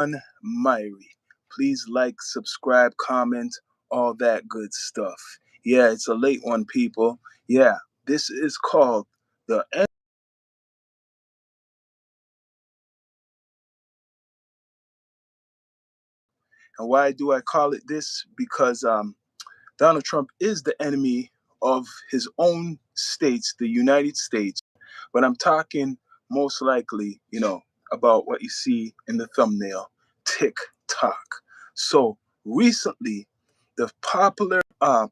Myri. Please like, subscribe, comment, all that good stuff. Yeah, it's a late one, people. Yeah, this is called the end. And why do I call it this? Because Donald Trump is the enemy of his own states, the United States. But I'm talking most likely, about what you see in the thumbnail, TikTok. So recently, the popular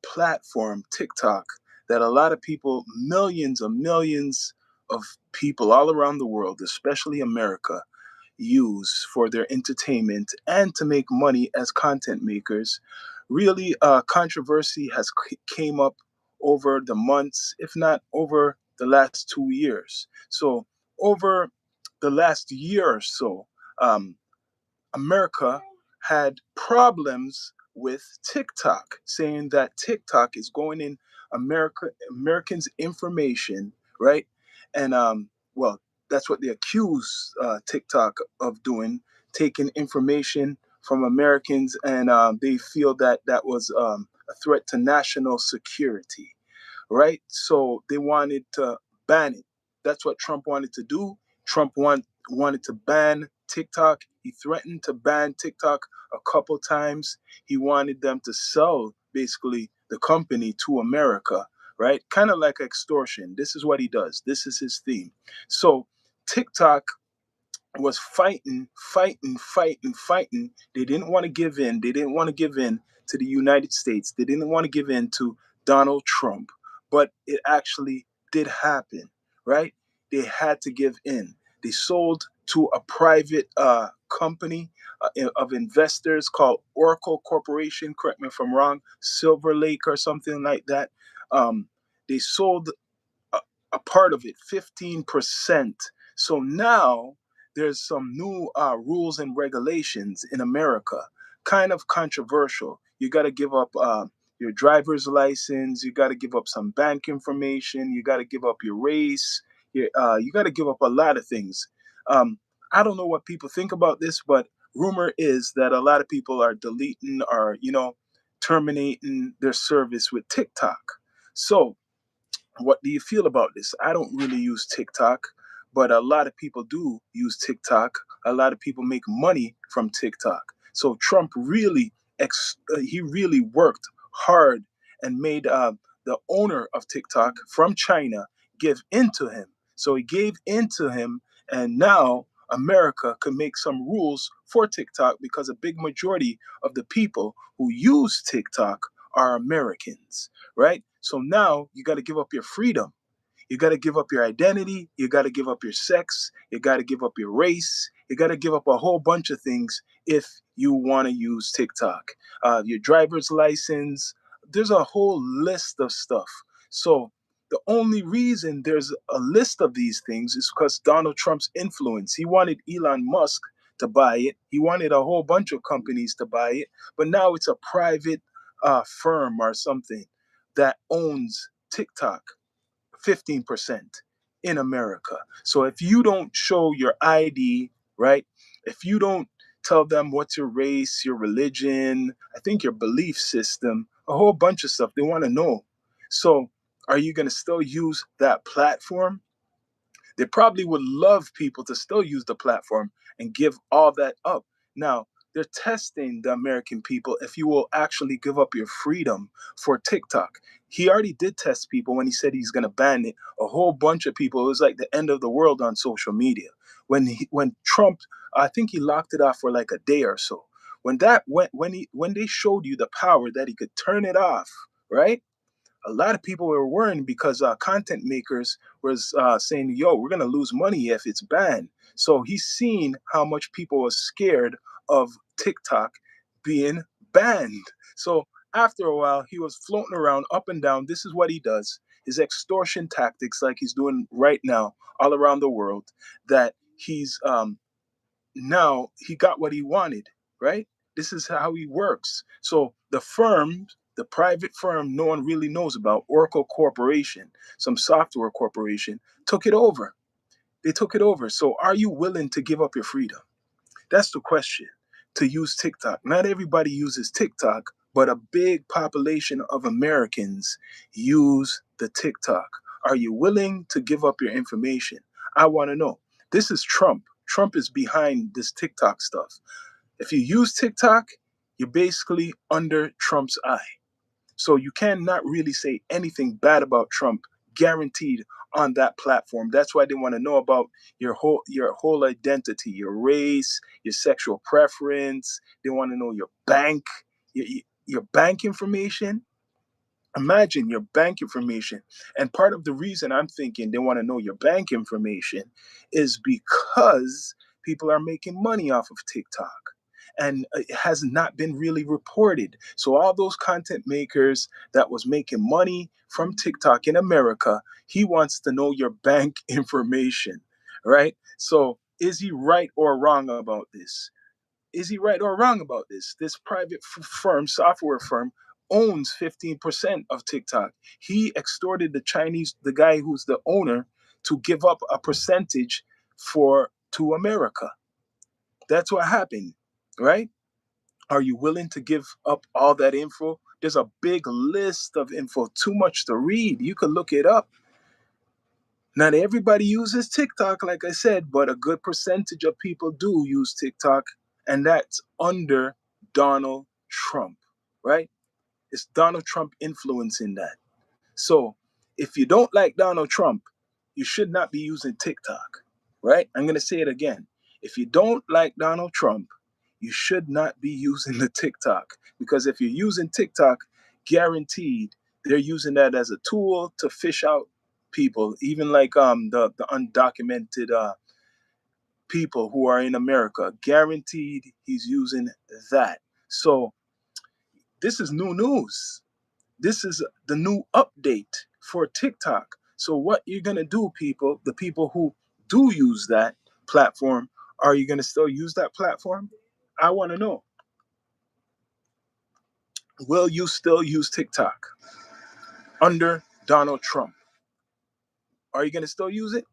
platform TikTok that a lot of people, millions and millions of people all around the world, especially America, use for their entertainment and to make money as content makers. Really, controversy has came up over the months, if not over the last 2 years. So over the last year or so, um, America had problems with TikTok, saying that TikTok is going in Americans' information, right? And well, that's what they accuse TikTok of doing, taking information from Americans, and they feel that that was a threat to national security, right? So they wanted to ban it. That's what Trump wanted to do. Wanted to ban TikTok. He threatened to ban TikTok a couple times. He wanted them to sell basically the company to America, right? Kind of like extortion. This is what he does. This is his theme. So TikTok was fighting. They didn't want to give in. They didn't want to give in to the United States. They didn't want to give in to Donald Trump. But it actually did happen, right? They had to give in. They sold to a private company of investors called Oracle Corporation. Correct me if I'm wrong. Silver Lake or something like that. Um, they sold a, a part of it, 15%. So now there's some new rules and regulations in America, kind of controversial. You got to give up your driver's license, you got to give up some bank information, you got to give up your race, you got to give up a lot of things. Um, I don't know what people think about this, but rumor is that a lot of people are deleting or, terminating their service with TikTok. So what do you feel about this? I don't really use TikTok, but a lot of people do use TikTok. A lot of people make money from TikTok. So Trump really, he really worked hard and made the owner of TikTok from China give in to him. So he gave in to him, and now America can make some rules for TikTok because a big majority of the people who use TikTok are Americans, right? So now you got to give up your freedom. You got to give up your identity. You got to give up your sex. You got to give up your race. You got to give up a whole bunch of things if you want to use TikTok. Your driver's license. There's a whole list of stuff. So the only reason there's a list of these things is because Donald Trump's influence. He wanted Elon Musk to buy it. He wanted a whole bunch of companies to buy it. But now it's a private firm or something that owns TikTok, 15% in America. So if you don't show your ID, right? If you don't tell them what's your race, your religion, I think your belief system, a whole bunch of stuff they want to know. So are you going to still use that platform? They probably would love people to still use the platform and give all that up. Now, they're testing the American people if you will actually give up your freedom for TikTok. He already did test people when he said he's going to ban it. A whole bunch of people, it was like the end of the world on social media. When Trump, I think he locked it off for like a day or so. When they showed you the power that he could turn it off, right? A lot of people were worrying because content makers was saying, "Yo, we're gonna lose money if it's banned." So he's seen how much people are scared of TikTok being banned. So after a while, he was floating around up and down. This is what he does: his extortion tactics, like he's doing right now all around the world. That he's now he got what he wanted, right? This is how he works. So the private firm no one really knows about, Oracle Corporation, some software corporation, took it over. They took it over. So are you willing to give up your freedom? That's the question. to use TikTok. Not everybody uses TikTok, but a big population of Americans use the TikTok. Are you willing to give up your information? I want to know. This is Trump. Trump is behind this TikTok stuff. If you use TikTok, you're basically under Trump's eye. So you cannot really say anything bad about Trump, guaranteed, on that platform. That's why they want to know about your whole identity, your race, your sexual preference. They want to know your, your bank information. Imagine your bank information. And part of the reason I'm thinking they want to know your bank information is because people are making money off of TikTok. And it has not been really reported. So all those content makers that was making money from TikTok in America, he wants to know your bank information, right? So is he right or wrong about this? Is he right or wrong about this? This private firm, software firm, owns 15% of TikTok. He extorted the guy who's the owner, to give up a percentage for to America. That's what happened, right? Are you willing to give up all that info? There's a big list of info, too much to read. You could look it up. Not everybody uses TikTok, like I said, but a good percentage of people do use TikTok, and that's under Donald Trump, right? It's Donald Trump influencing that. So if you don't like Donald Trump, you should not be using TikTok, right? I'm going to say it again. If you don't like Donald Trump, you should not be using the TikTok, because if you're using TikTok, guaranteed they're using that as a tool to fish out people, even like the undocumented people who are in America. Guaranteed he's using that. So this is new news. This is the new update for TikTok. So what you're gonna do, people, the people who do use that platform, are you gonna still use that platform? I want to know. Will you still use TikTok under Donald Trump? Are you gonna still use it?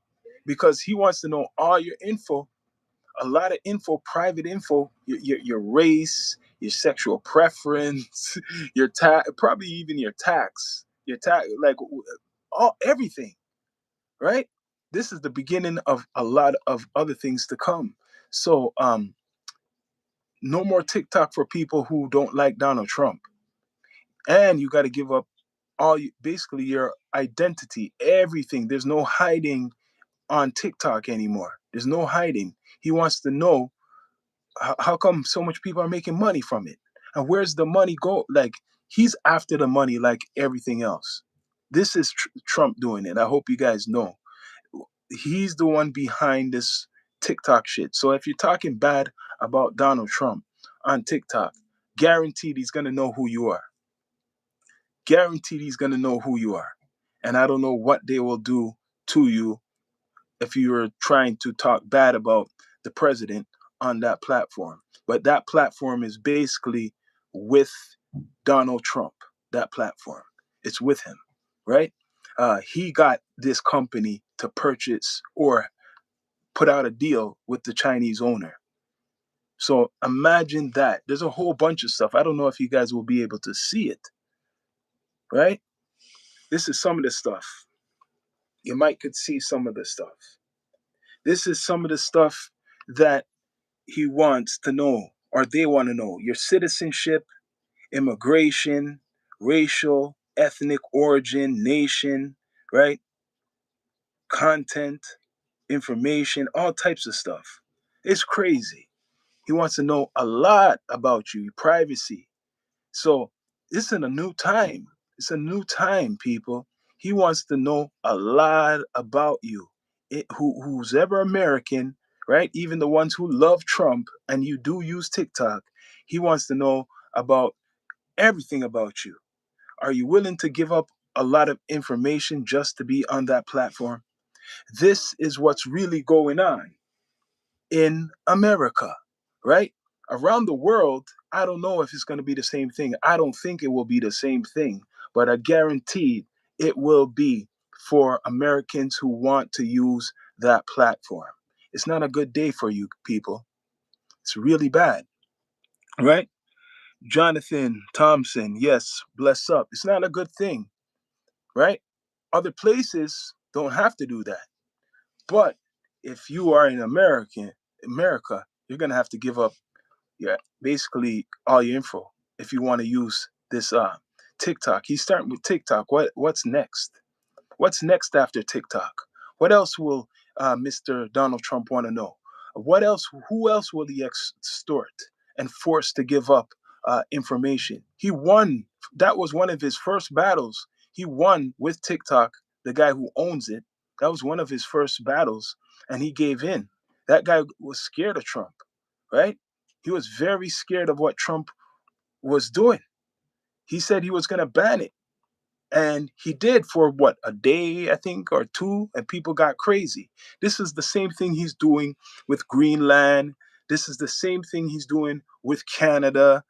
Because he wants to know all your info, a lot of info, private info, your race, your sexual preference, your tax, probably even your tax, like all everything, right? This is the beginning of a lot of other things to come. So no more TikTok for people who don't like Donald Trump. And you got to give up basically your identity, everything. There's no hiding on TikTok anymore. There's no hiding. He wants to know how come so much people are making money from it, and where's the money go? Like, he's after the money like everything else. This is Trump doing it. I hope you guys know he's the one behind this TikTok shit. So if you're talking bad about Donald Trump on TikTok, guaranteed he's gonna know who you are. Guaranteed he's gonna know who you are. And I don't know what they will do to you if you were trying to talk bad about the president on that platform. But that platform is basically with Donald Trump. That platform, it's with him, right? He got this company to purchase or put out a deal with the Chinese owner. So imagine that. There's a whole bunch of stuff. I don't know if you guys will be able to see it, right? This is some of the stuff. You might could see some of the stuff. This is some of the stuff that he wants to know, or they want to know: your citizenship, immigration, racial, ethnic origin, nation, right? Content, information, all types of stuff. It's crazy. He wants to know a lot about you, your privacy. So it's in a new time. It's a new time, people. He wants to know a lot about you. Who's ever American, right? Even the ones who love Trump and you do use TikTok, he wants to know about everything about you. Are you willing to give up a lot of information just to be on that platform? This is what's really going on in America, right? Around the world, I don't know if it's going to be the same thing. I don't think it will be the same thing, but I guarantee it will be for Americans who want to use that platform. It's not a good day for you people. It's really bad. right? Jonathan Thompson, yes, bless up. It's not a good thing, right? Other places don't have to do that. But if you are in America, you're gonna have to give up basically all your info if you want to use this TikTok. He's starting with TikTok. What's next? What's next after TikTok? What else will Mr. Donald Trump want to know? What else? Who else will he extort and force to give up information? He won. That was one of his first battles. He won with TikTok, the guy who owns it. That was one of his first battles, and he gave in. That guy was scared of Trump, right? He was very scared of what Trump was doing. He said he was going to ban it. And he did for what, a day, I think, or two, and people got crazy. This is the same thing he's doing with Greenland. This is the same thing he's doing with Canada.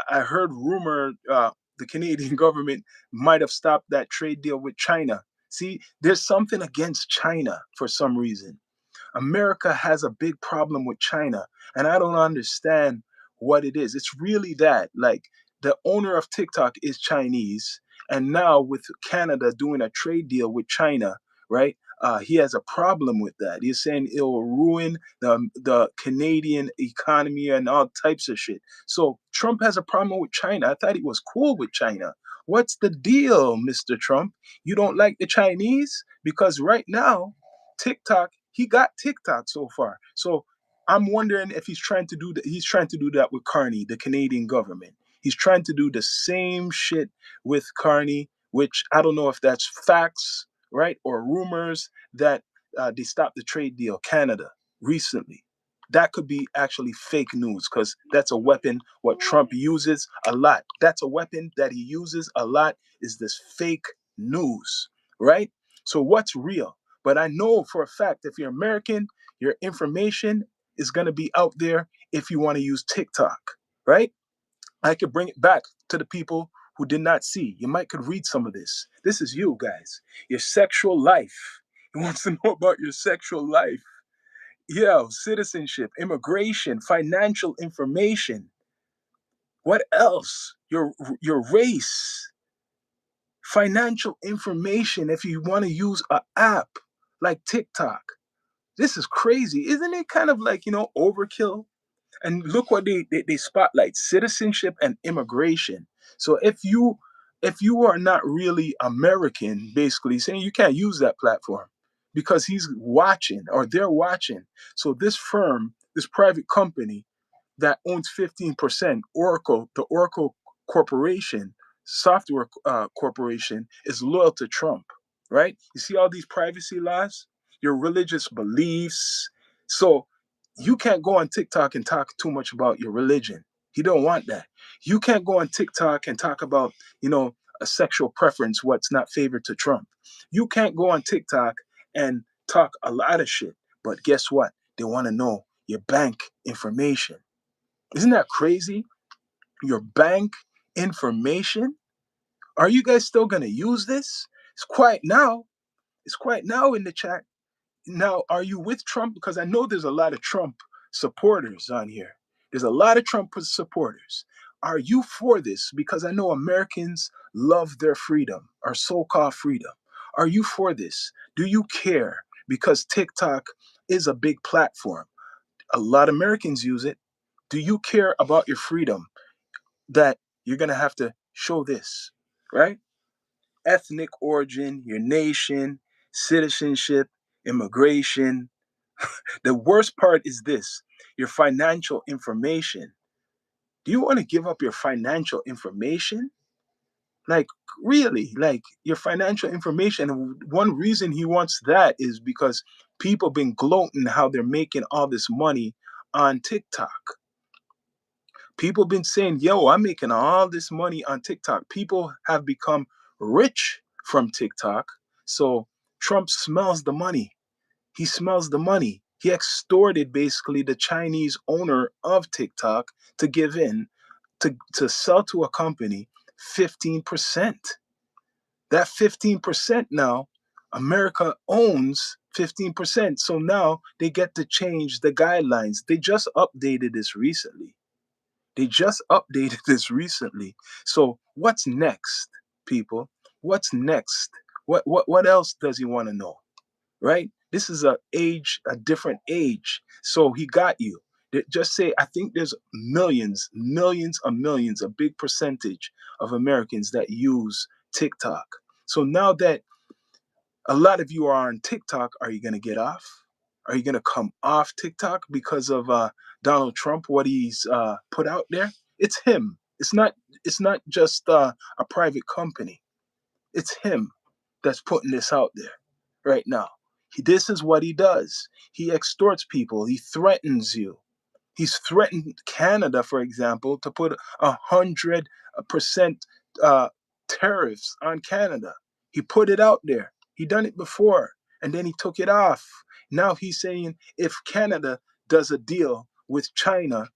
I heard rumor the Canadian government might have stopped that trade deal with China. See, there's something against China for some reason. America has a big problem with China, and I don't understand what it is. It's really that, like, the owner of TikTok is Chinese, and now with Canada doing a trade deal with China, right? He has a problem with that. He's saying it will ruin the Canadian economy and all types of shit. So Trump has a problem with China. I thought he was cool with China. What's the deal, Mr. Trump? You don't like the Chinese? Because right now, TikTok, he got TikTok so far. So I'm wondering if he's trying to do that. He's trying to do that with Carney, the Canadian government. He's trying to do the same shit with Carney, which I don't know if that's facts, right, or rumors that they stopped the trade deal, Canada, recently. That could be actually fake news because that's a weapon what Trump uses a lot. That's a weapon that he uses a lot is this fake news, right? So what's real? But I know for a fact if you're American, your information is going to be out there if you want to use TikTok, right? I could bring it back to the people who did not see. You might could read some of this. This is you guys. Your sexual life. He wants to know about your sexual life. Yeah, citizenship, immigration, financial information. What else? Your race, financial information. If you want to use an app like TikTok, this is crazy, isn't it? Kind of like overkill. And look what they spotlight: citizenship and immigration. So if you are not really American, basically saying you can't use that platform because he's watching or they're watching. So this firm, this private company that owns 15%, Oracle, the Oracle Corporation, software corporation, is loyal to Trump, right? You see all these privacy laws, your religious beliefs. So you can't go on TikTok and talk too much about your religion. He don't want that. You can't go on TikTok and talk about, a sexual preference, what's not favored to Trump. You can't go on TikTok and talk a lot of shit. But guess what? They want to know your bank information. Isn't that crazy? Your bank information? Are you guys still going to use this? It's quiet now. It's quiet now in the chat. Now, are you with Trump? Because I know there's a lot of Trump supporters on here. There's a lot of Trump supporters. Are you for this? Because I know Americans love their freedom, our so called freedom. Are you for this? Do you care? Because TikTok is a big platform. A lot of Americans use it. Do you care about your freedom that you're going to have to show this, right? Ethnic origin, your nation, citizenship, immigration. The worst part is this: your financial information. Do you want to give up your financial information? Like, really, like your financial information. And one reason he wants that is because people been gloating how they're making all this money on TikTok. People been saying, yo, I'm making all this money on TikTok. People have become rich from TikTok. So Trump smells the money. He smells the money. He extorted basically the Chinese owner of TikTok to give in to sell to a company 15%. That 15% now, America owns 15%. So now they get to change the guidelines. They just updated this recently. They just updated this recently. So what's next, people? What's next? What else does he want to know? Right? This is a different age. So he got you. Just say, I think there's millions, millions of millions, a big percentage of Americans that use TikTok. So now that a lot of you are on TikTok, are you going to get off? Are you going to come off TikTok because of Donald Trump, what he's put out there? It's him. It's not just a private company. It's him that's putting this out there right now. This is what he does. He extorts people. He threatens you. He's threatened Canada, for example, to put 100% uh, tariffs on Canada. He put it out there. He done it before, and then he took it off. Now he's saying if Canada does a deal with China,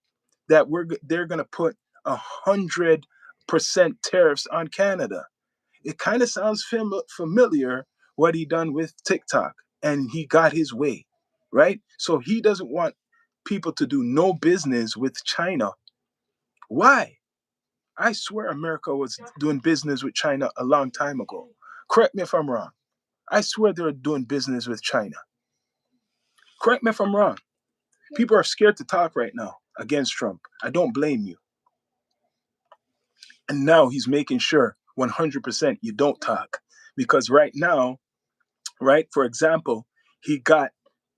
that they're gonna put 100% tariffs on Canada. It kind of sounds familiar what he done with TikTok, and he got his way, right? So he doesn't want people to do no business with China. Why? I swear America was doing business with China a long time ago. Correct me if I'm wrong. I swear they're doing business with China. Correct me if I'm wrong. People are scared to talk right now against Trump. I don't blame you. And now he's making sure 100% you don't talk. Because right now, right, for example, he got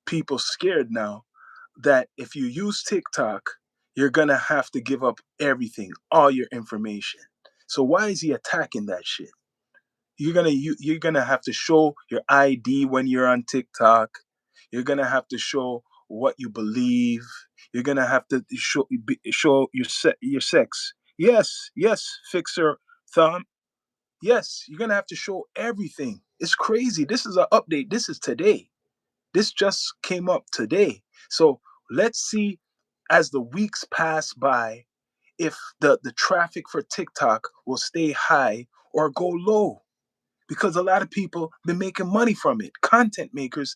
people scared now that if you use TikTok, you're going to have to give up everything, all your information. So why is he attacking that shit? You're going to have to show your ID when you're on TikTok. You're going to have to show what you believe. You're going to have to show your sex. Yes, yes, fixer thumb. Yes, you're going to have to show everything. It's crazy. This is an update. This is today. This just came up today. So let's see as the weeks pass by if the traffic for TikTok will stay high or go low. Because a lot of people been making money from it. Content makers,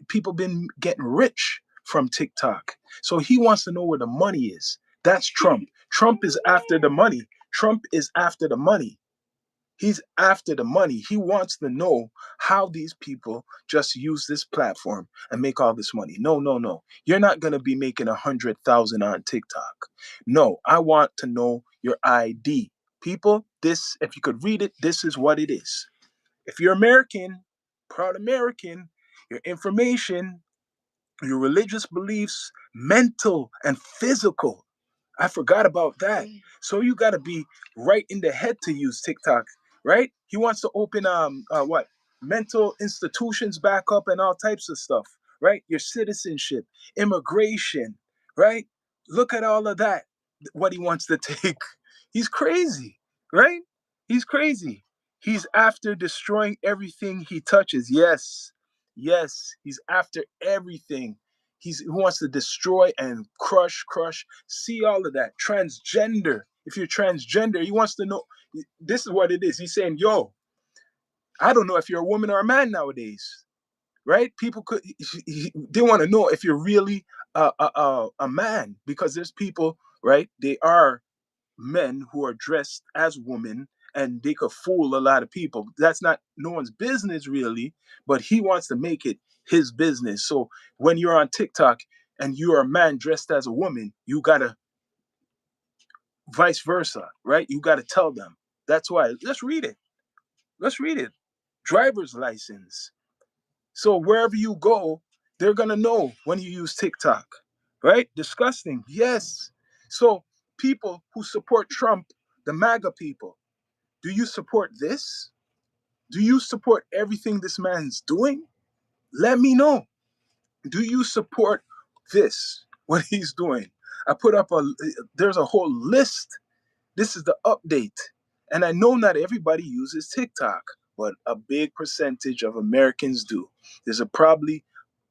people been getting rich from TikTok. So he wants to know where the money is. That's Trump. Trump is after the money. Trump is after the money. He's after the money. He wants to know how these people just use this platform and make all this money. No, no, no. You're not going to be making 100,000 on TikTok. No, I want to know your ID. People, this, if you could read it, this is what it is. If you're American, proud American, your information, your religious beliefs, mental and physical. I forgot about that. So you got to be right in the head to use TikTok, right? He wants to open what mental institutions back up and all types of stuff, right? Your citizenship, immigration, right? Look at all of that. What he wants to take. He's crazy, right? He's crazy. He's after destroying everything he touches. Yes, yes, he's after everything. He wants to destroy and crush. See all of that. Transgender. If you're transgender, he wants to know. This is what it is. He's saying, "Yo, I don't know if you're a woman or a man nowadays, right? People they want to know if you're really a man because there's people, right? They are men who are dressed as women and they could fool a lot of people. That's not no one's business really, but he wants to make it his business. So when you're on TikTok and you're a man dressed as a woman, you gotta vice versa, right? You gotta tell them. That's why. Let's read it. Let's read it. Driver's license. So wherever you go, they're gonna know when you use TikTok, right? Disgusting. Yes. So people who support Trump, the MAGA people, do you support this? Do you support everything this man's doing? Let me know. Do you support this, what he's doing? I put up there's a whole list. This is the update. And I know not everybody uses TikTok, but a big percentage of Americans do. There's probably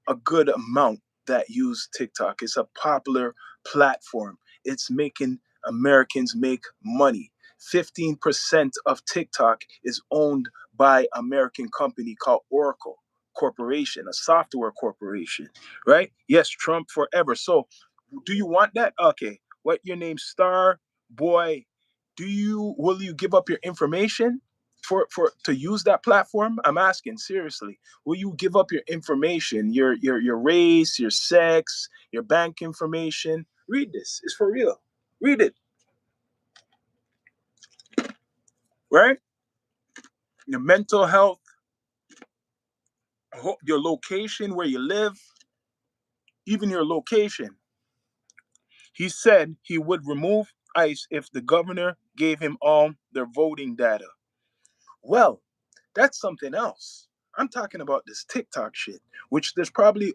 a good amount that use TikTok. It's a popular platform. It's making Americans make money. 15% of TikTok is owned by American company called Oracle Corporation, a software corporation, right? Yes, Trump forever. So do you want that? Okay. what your name, Star Boy, will you give up your information for to use that platform? I'm asking seriously. Will you give up your information, your race, your sex, your bank information? Read this. It's for real. Read it, right? Your mental health, your location where you live, even your location. He said he would remove ICE if the governor gave him all their voting data. Well, that's something else. I'm talking about this TikTok shit, which there's probably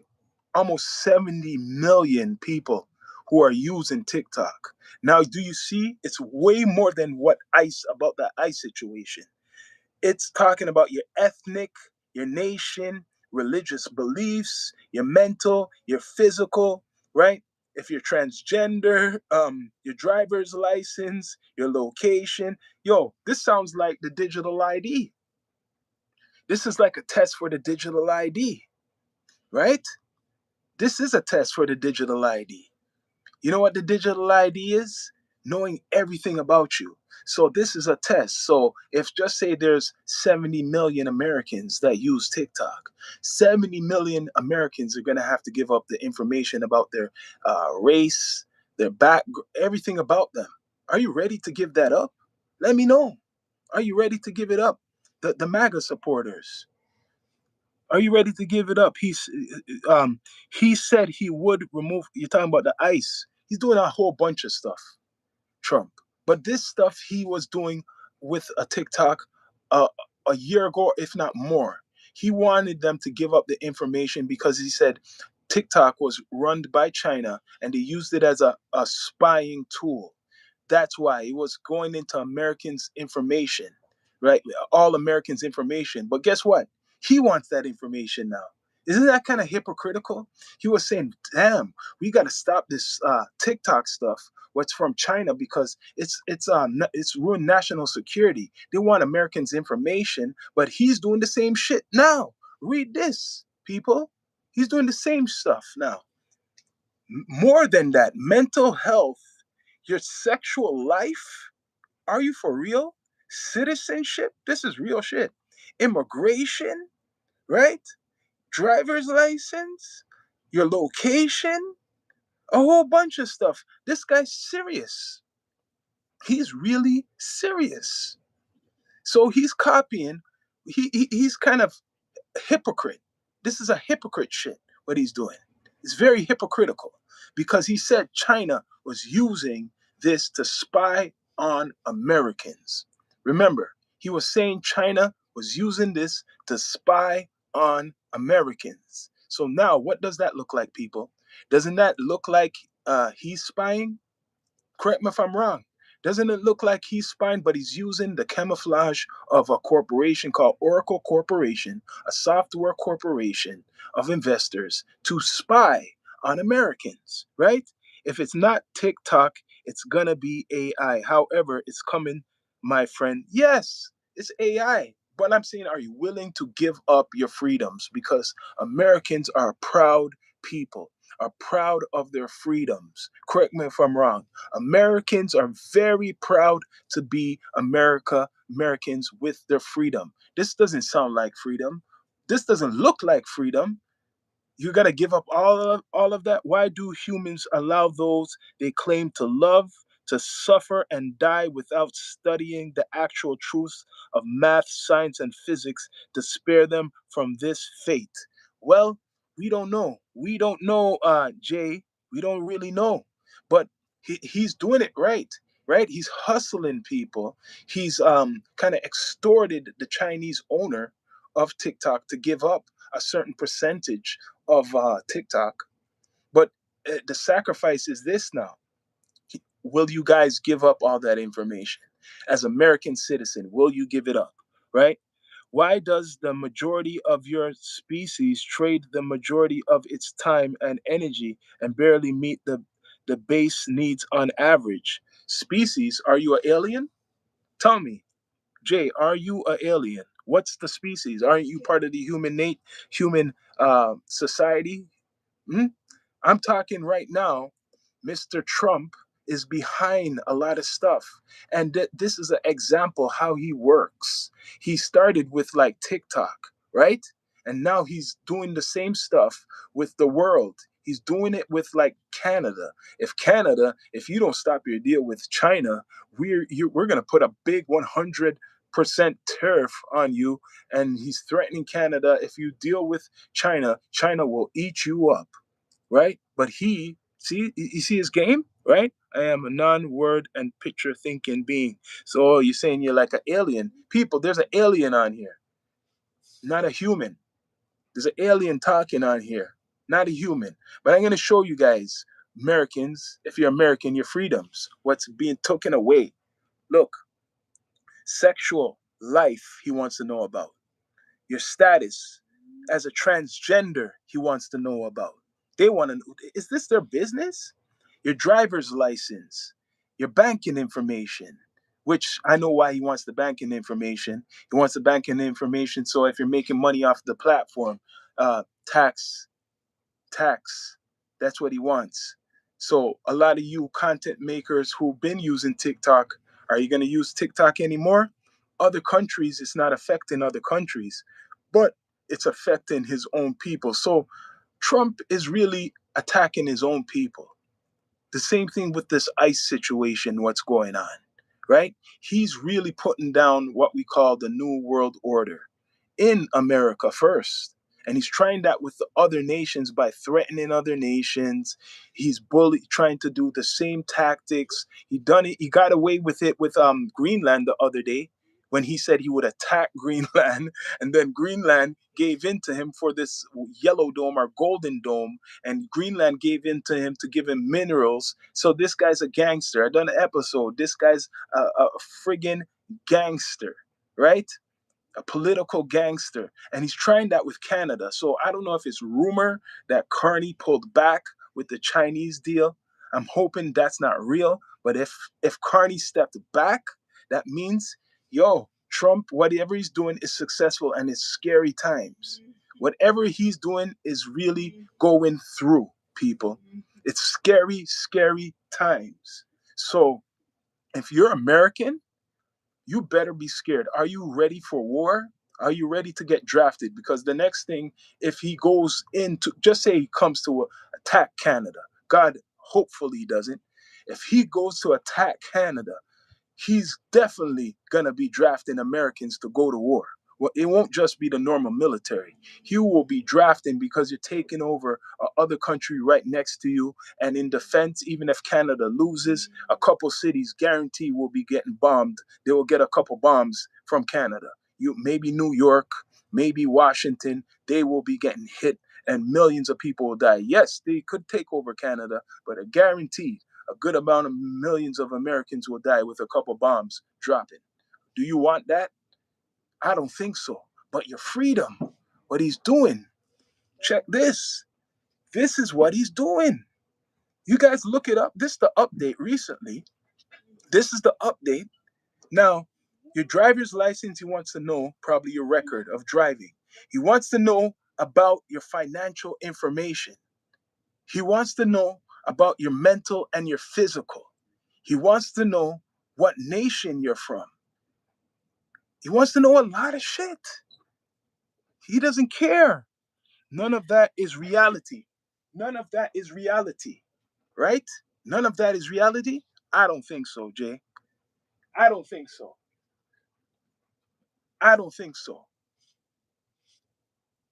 almost 70 million people who are using TikTok. Now, do you see? It's way more than what ICE about that ICE situation. It's talking about your ethnic, your nation, religious beliefs, your mental, your physical, right? If you're transgender, your driver's license, your location. Yo, this sounds like the digital ID. This is like a test for the digital ID, right? This is a test for the digital ID. You know what the digital ID is? Knowing everything about you. So this is a test. So if just say there's 70 million Americans that use TikTok, 70 million Americans are going to have to give up the information about their race, their back, everything about them. Are you ready to give that up? Let me know. Are you ready to give it up? The MAGA supporters. Are you ready to give it up? He said he would remove. You're talking about the ICE. He's doing a whole bunch of stuff, Trump. But this stuff he was doing with a TikTok uh, a year ago, if not more. He wanted them to give up the information because he said TikTok was run by China and they used it as a spying tool. That's why it was going into Americans' information, right? All Americans' information. But guess what? He wants that information now. Isn't that kind of hypocritical? He was saying, "Damn, we got to stop this TikTok stuff. What's from China because it's ruined national security. They want Americans' information, but he's doing the same shit now. Read this, people. He's doing the same stuff now. More than that, mental health, your sexual life. Are you for real? Citizenship. This is real shit. Immigration, right? Driver's license, your location, a whole bunch of stuff. This guy's serious. He's really serious. So he's copying. He's kind of hypocrite. This is a hypocrite shit, what he's doing. It's very hypocritical because he said China was using this to spy on Americans. Remember, he was saying China was using this to spy on Americans. So now, what does that look like, people? Doesn't that look like he's spying? Correct me if I'm wrong. Doesn't it look like he's spying, but he's using the camouflage of a corporation called Oracle Corporation, a software corporation of investors to spy on Americans, right? If it's not TikTok, it's gonna be AI. However, it's coming, my friend. Yes, it's AI. But I'm saying, are you willing to give up your freedoms? Because Americans are proud people, are proud of their freedoms. Correct me if I'm wrong. Americans are very proud to be Americans with their freedom. This doesn't sound like freedom. This doesn't look like freedom. You got to give up all of that. Why do humans allow those they claim to love to suffer and die without studying the actual truths of math, science, and physics to spare them from this fate? Well, we don't know. We don't know, Jay. We don't really know. But he's doing it right. Right? He's hustling people. He's kind of extorted the Chinese owner of TikTok to give up a certain percentage of TikTok. But the sacrifice is this now. Will you guys give up all that information? As American citizen, will you give it up? Right? Why does the majority of your species trade the majority of its time and energy and barely meet the base needs on average? Species, are you an alien? Tell me, Jay, are you an alien? What's the species? Aren't you part of the human society? Hmm? I'm talking right now, Mr. Trump is behind a lot of stuff. And this is an example how he works. He started with like TikTok, right? And now he's doing the same stuff with the world. He's doing it with like Canada. If you don't stop your deal with China, we're gonna put a big 100% tariff on you. And he's threatening Canada. If you deal with China, China will eat you up, right? But he, see, you see his game, right? I am a non-word and picture thinking being. So you're saying you're like an alien. People, there's an alien on here, not a human. There's an alien talking on here, not a human. But I'm going to show you guys, Americans, if you're American, your freedoms, what's being taken away. Look, sexual life, he wants to know about. Your status as a transgender, he wants to know about. They want to know, is this their business? Your driver's license, your banking information, which I know why he wants the banking information. He wants the banking information so if you're making money off the platform, tax, tax, that's what he wants. So a lot of you content makers who've been using TikTok, are you going to use TikTok anymore? Other countries, it's not affecting other countries, but it's affecting his own people. So Trump is really attacking his own people. The same thing with this ICE situation, what's going on, right? He's really putting down what we call the New World Order in America first. And he's trying that with the other nations by threatening other nations. He's trying to do the same tactics. He done it. He got away with it with Greenland the other day when he said he would attack Greenland, and then Greenland gave in to him for this yellow dome or golden dome, and Greenland gave in to him to give him minerals. So this guy's a gangster. I done an episode. This guy's a friggin' gangster, right? A political gangster, and he's trying that with Canada. So I don't know if it's rumor that Carney pulled back with the Chinese deal. I'm hoping that's not real. But if Carney stepped back, that means, yo, Trump, whatever he's doing is successful, and it's scary times. Whatever he's doing is really going through, people. It's scary, scary times. So if you're American, you better be scared. Are you ready for war? Are you ready to get drafted? Because the next thing, if he goes into, just say he comes to attack Canada, God, hopefully he doesn't. If he goes to attack Canada, he's definitely going to be drafting Americans to go to war. Well, it won't just be the normal military. He will be drafting because you're taking over other country right next to you. And in defense, even if Canada loses, a couple cities guarantee will be getting bombed. They will get a couple bombs from Canada. You maybe New York, maybe Washington. They will be getting hit, and millions of people will die. Yes, they could take over Canada, but a guarantee a good amount of millions of Americans will die with a couple bombs dropping. Do you want that? I don't think so. But your freedom, what he's doing, check this. This is what he's doing. You guys look it up. This is the update recently. This is the update. Now, your driver's license, he wants to know probably your record of driving. He wants to know about your financial information. He wants to know about your mental and your physical. He wants to know what nation you're from. He wants to know a lot of shit. He doesn't care. None of that is reality. None of that is reality, right? None of that is reality. I don't think so, Jay. I don't think so. I don't think so.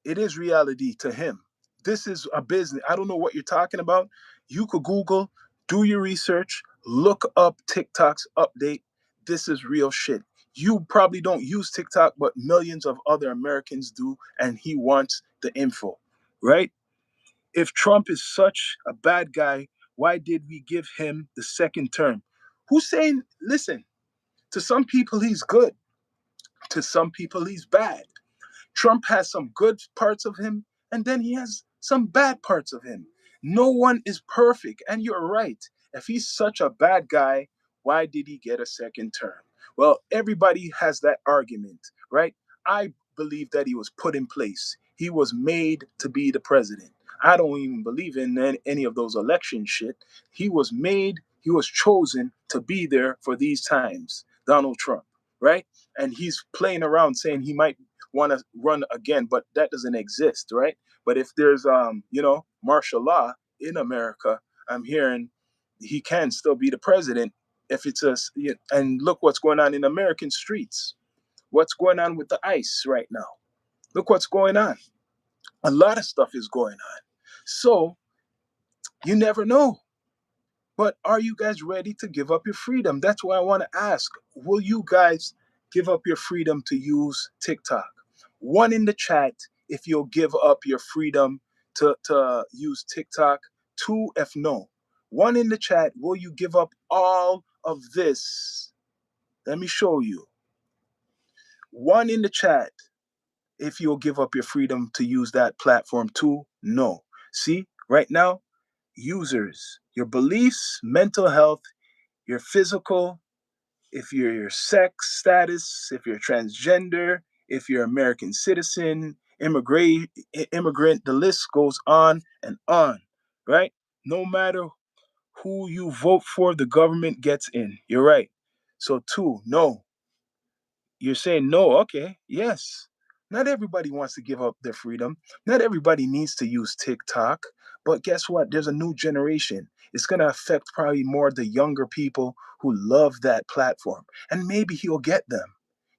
It is reality to him. This is a business. I don't know what you're talking about. You could Google, do your research, look up TikTok's update. This is real shit. You probably don't use TikTok, but millions of other Americans do, and he wants the info, right? If Trump is such a bad guy, why did we give him the second term? Who's saying, listen, to some people he's good, to some people he's bad. Trump has some good parts of him, and then he has some bad parts of him. No one is perfect, and you're right. If he's such a bad guy, why did he get a second term? Well, everybody has that argument, right? I believe that he was put in place. He was made to be the president. I don't even believe in any of those election shit. He was made He was chosen to be there for these times, Donald Trump, right? And he's playing around saying he might want to run again, but that doesn't exist, right? But if there's martial law in America, I'm hearing he can still be the president if it's a. And look what's going on in American streets. What's going on with the ICE right now? Look what's going on. A lot of stuff is going on. So you never know. But are you guys ready to give up your freedom? That's why I want to ask, will you guys give up your freedom to use TikTok? One in the chat if you'll give up your freedom to use TikTok. Two if no. One in the chat, will you give up all of this? Let me show you. One in the chat if you'll give up your freedom to use that platform. Two, no. See, right now, users, your beliefs, mental health, your physical, if you're your sex status, if you're transgender, if you're American citizen, immigrant, the list goes on and on, right? No matter who you vote for, the government gets in. You're right. So two, no. You're saying no, okay, yes. Not everybody wants to give up their freedom. Not everybody needs to use TikTok. But guess what? There's a new generation. It's going to affect probably more the younger people who love that platform. And maybe he'll get them.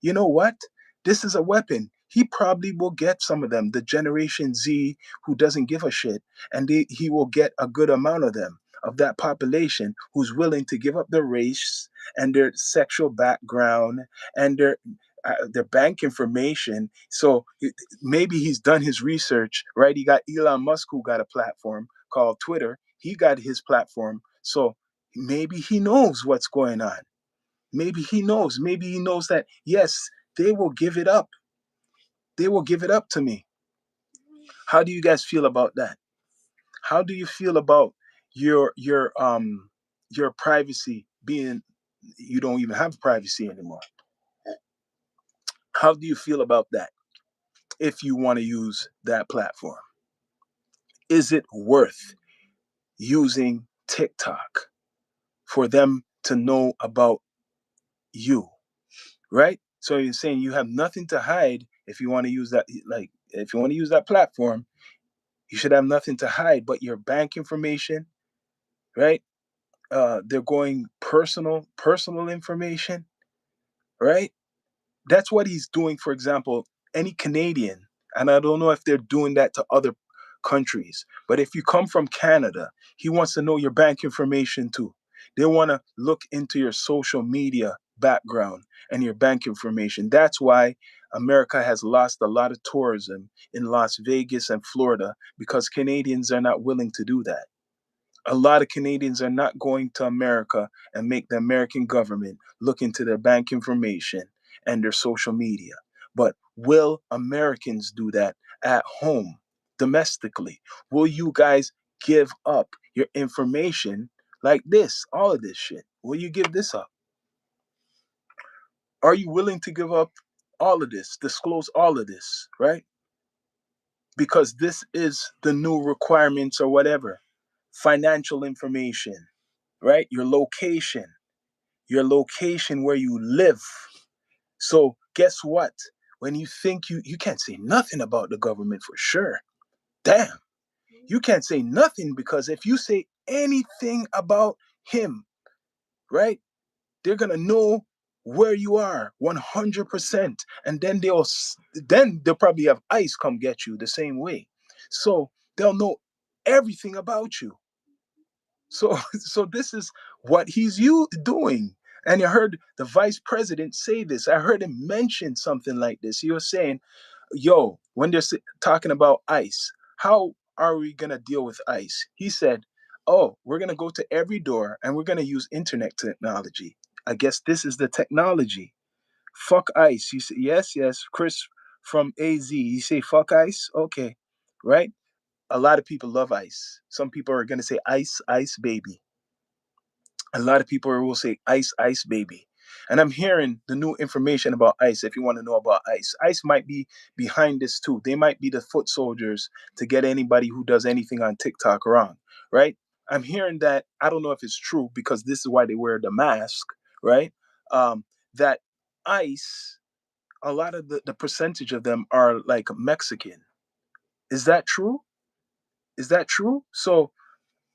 You know what? This is a weapon. He probably will get some of them, the Generation Z who doesn't give a shit. And he will get a good amount of them, of that population who's willing to give up their race and their sexual background and their bank information. So maybe he's done his research, right? He got Elon Musk who got a platform called Twitter. He got his platform. So maybe he knows what's going on. Maybe he knows. Maybe he knows that, yes, they will give it up. They will give it up to me. How do you guys feel about that? How do you feel about your privacy being, you don't even have privacy anymore? How do you feel about that if you want to use that platform? Is it worth using TikTok for them to know about you, right? So you're saying you have nothing to hide if you want to use that, like if you want to use that platform, you should have nothing to hide but your bank information, right? They're going personal information, right? That's what he's doing. For example, any Canadian, and I don't know if they're doing that to other countries, but if you come from Canada, he wants to know your bank information too. They want to look into your social media background and your bank information. That's why America has lost a lot of tourism in Las Vegas and Florida, because Canadians are not willing to do that. A lot of Canadians are not going to America and make the American government look into their bank information and their social media. But will Americans do that at home, domestically? Will you guys give up your information like this, all of this shit? Will you give this up? Are you willing to give up all of this, disclose all of this, right? Because this is the new requirements or whatever. Financial information, right? Your location where you live. So guess what? When you think you can't say nothing about the government for sure. Damn, you can't say nothing, because if you say anything about him, right? They're gonna know where you are 100%, and then they'll probably have ICE come get you the same way. So they'll know everything about you. So so this is what he's you doing. And I heard the vice president say this. I heard him mention something like this. He was saying, yo, when they're talking about ICE, how are we going to deal with ICE? He said, oh, we're going to go to every door and we're going to use internet technology. I guess this is the technology. Fuck ICE. You say, yes, yes. Chris from AZ, you say fuck ICE? Okay, right? A lot of people love ICE. Some people are going to say ice, ice, baby. A lot of people will say ice, ice, baby. And I'm hearing the new information about ICE. If you want to know about ICE, ICE might be behind this too. They might be the foot soldiers to get anybody who does anything on TikTok wrong, right? I'm hearing that, I don't know if it's true because this is why they wear the mask, right? That ICE, a lot of the percentage of them are like Mexican. Is that true? Is that true? So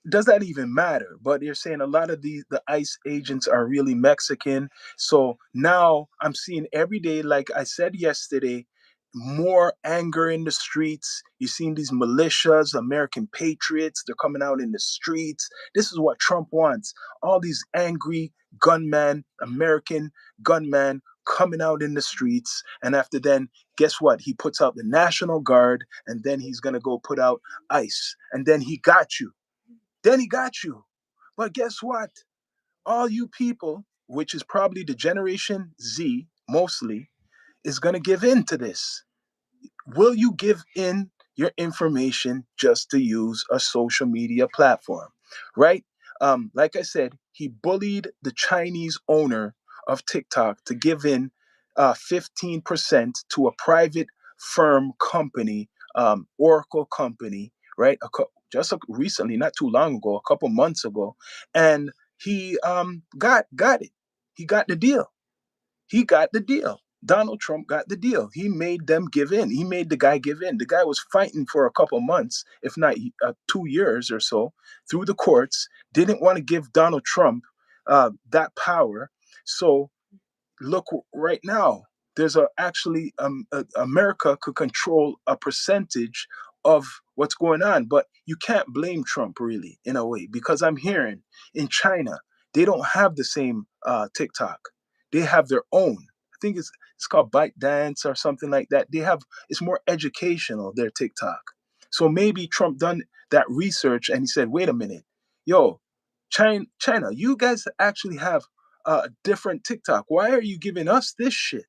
does that even matter? But you're saying a lot of the ICE agents are really Mexican. So now I'm seeing every day, like I said yesterday, more anger in the streets. You're seeing these militias, American patriots, they're coming out in the streets. This is what Trump wants. All these angry gunmen, American gunmen coming out in the streets. And after then, guess what? He puts out the National Guard, and then he's gonna go put out ICE. And then he got you, then he got you. But guess what? All you people, which is probably the Generation Z mostly, is going to give in to this. Will you give in your information just to use a social media platform? Right? Like I said, he bullied the Chinese owner of TikTok to give in 15% to a private firm company, Oracle company, right? Recently, not too long ago, a couple months ago, and he got it. He got the deal. He got the deal. Donald Trump got the deal. He made them give in. He made the guy give in. The guy was fighting for a couple months, if not 2 years or so, through the courts. Didn't want to give Donald Trump that power. So look right now, there's actually America could control a percentage of what's going on, but you can't blame Trump really in a way, because I'm hearing in China they don't have the same TikTok. They have their own. I think it's called Byte Dance or something like that. They have, it's more educational, their TikTok. So maybe Trump done that research and he said, wait a minute, yo, China, you guys actually have different TikTok. Why are you giving us this shit?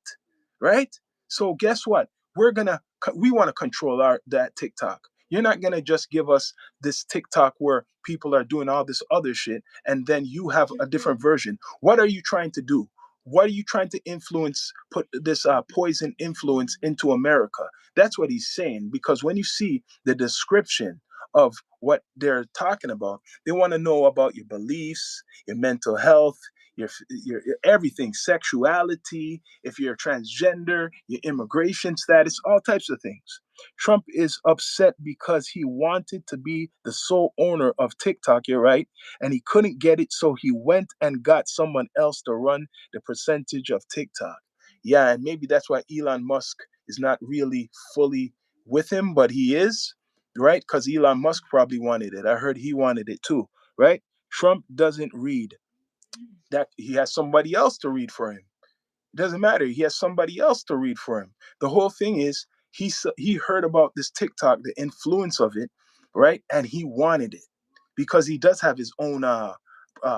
Right? So guess what? We want to control our that TikTok. You're not gonna just give us this TikTok where people are doing all this other shit and then you have a different version. What are you trying to do? What are you trying to influence, put this poison influence into America? That's what he's saying. Because when you see the description of what they're talking about, they want to know about your beliefs, your mental health, your everything, sexuality, if you're transgender, your immigration status, all types of things. Trump is upset because he wanted to be the sole owner of TikTok, you're right, and he couldn't get it, so he went and got someone else to run the percentage of TikTok. Yeah, and maybe that's why Elon Musk is not really fully with him, but he is, right? Because Elon Musk probably wanted it. I heard he wanted it too, right? Trump doesn't read, that he has somebody else to read for him. It doesn't matter. He has somebody else to read for him. The whole thing is he heard about this TikTok, the influence of it, right? And he wanted it because he does have his own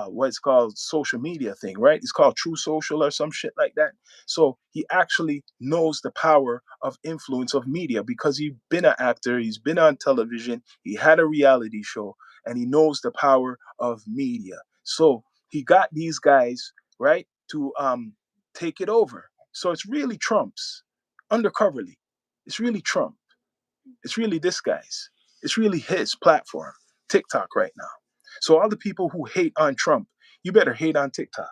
what's called social media thing, right? It's called True Social or some shit like that. So he actually knows the power of influence of media because he's been an actor, he's been on television, he had a reality show, and he knows the power of media. So he got these guys, right, to take it over. So it's really Trump's undercoverly. It's really Trump. It's really this guy's. It's really his platform, TikTok right now. So all the people who hate on Trump, you better hate on TikTok.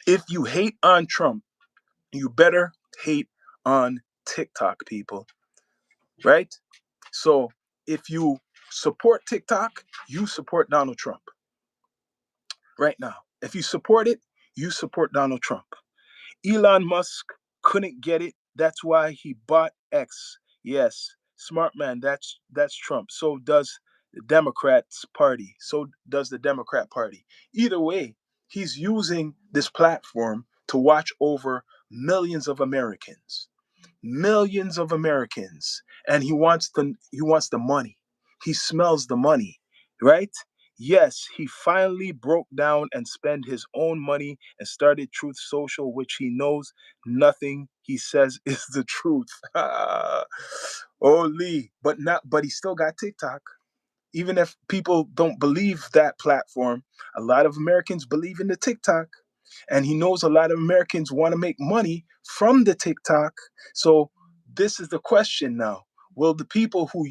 If you hate on Trump, you better hate on TikTok, people, right? So if you support TikTok, you support Donald Trump right now. If you support it, you support Donald Trump. Elon Musk couldn't get it. That's why he bought X. Yes, smart man. That's Trump. So does the Democrats Party. So does the Democrat Party. Either way, he's using this platform to watch over millions of Americans, and he wants the money. He smells the money, right? Yes, he finally broke down and spent his own money and started Truth Social, which he knows nothing he says is the truth. Holy, but he still got TikTok. Even if people don't believe that platform, a lot of Americans believe in the TikTok. And he knows a lot of Americans want to make money from the TikTok. So this is the question now. Will the people who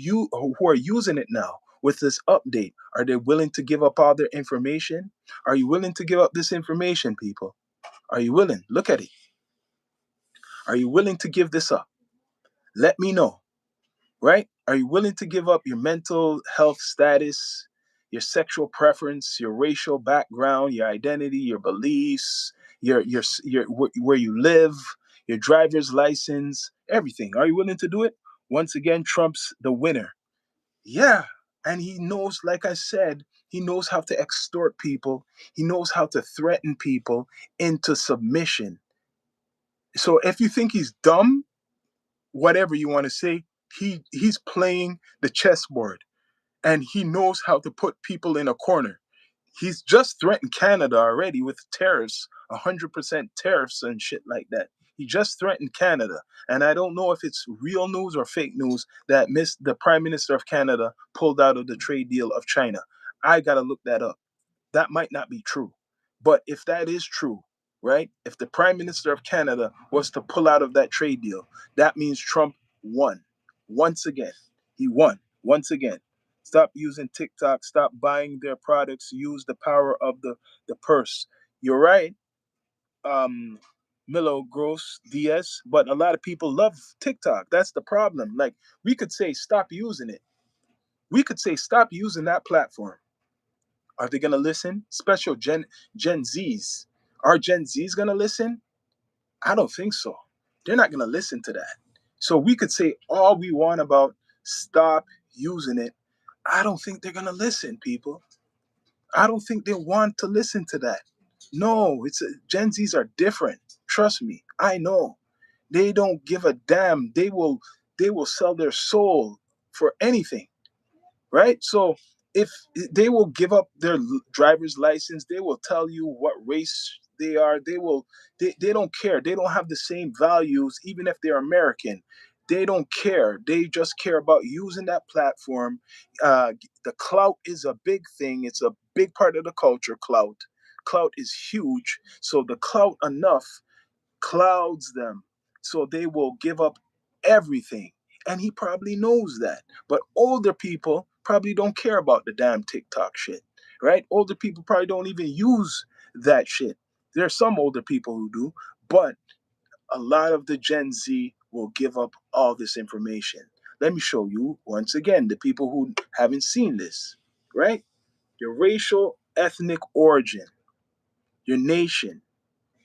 are using it now, with this update? Are they willing to give up all their information? Are you willing to give up this information, people? Are you willing? Look at it. Are you willing to give this up? Let me know, right? Are you willing to give up your mental health status, your sexual preference, your racial background, your identity, your beliefs, where you live, your driver's license, everything? Are you willing to do it? Once again, Trump's the winner. Yeah. And he knows, like I said, he knows how to extort people. He knows how to threaten people into submission. So if you think he's dumb, whatever you want to say, he's playing the chessboard and he knows how to put people in a corner. He's just threatened Canada already with tariffs, 100% tariffs and shit like that. He just threatened Canada. And I don't know if it's real news or fake news that the Prime Minister of Canada pulled out of the trade deal of China. I got to look that up. That might not be true. But if that is true, right? If the Prime Minister of Canada was to pull out of that trade deal, that means Trump won once again. He won once again. Stop using TikTok. Stop buying their products. Use the power of the purse. You're right, Milo Gross Diaz, but a lot of people love TikTok. That's the problem. Like, we could say stop using it. We could say stop using that platform. Are they gonna listen? Special Gen Zs. Are Gen Zs gonna listen? I don't think so. They're not gonna listen to that. So we could say all we want about stop using it. I don't think they're gonna listen, people. I don't think they want to listen to that. No, Gen Zs are different. Trust me, I know. They don't give a damn. They will sell their soul for anything, right? So if they will give up their driver's license, they will tell you what race they are. They don't care. They don't have the same values, even if they're American. They don't care. They just care about using that platform. The clout is a big thing. It's a big part of the culture. Clout is huge. So the clout enough clouds them. So they will give up everything. And he probably knows that. But older people probably don't care about the damn TikTok shit, right? Older people probably don't even use that shit. There are some older people who do, but a lot of the Gen Z will give up all this information. Let me show you once again the people who haven't seen this, right? Your racial, ethnic origin, your nation,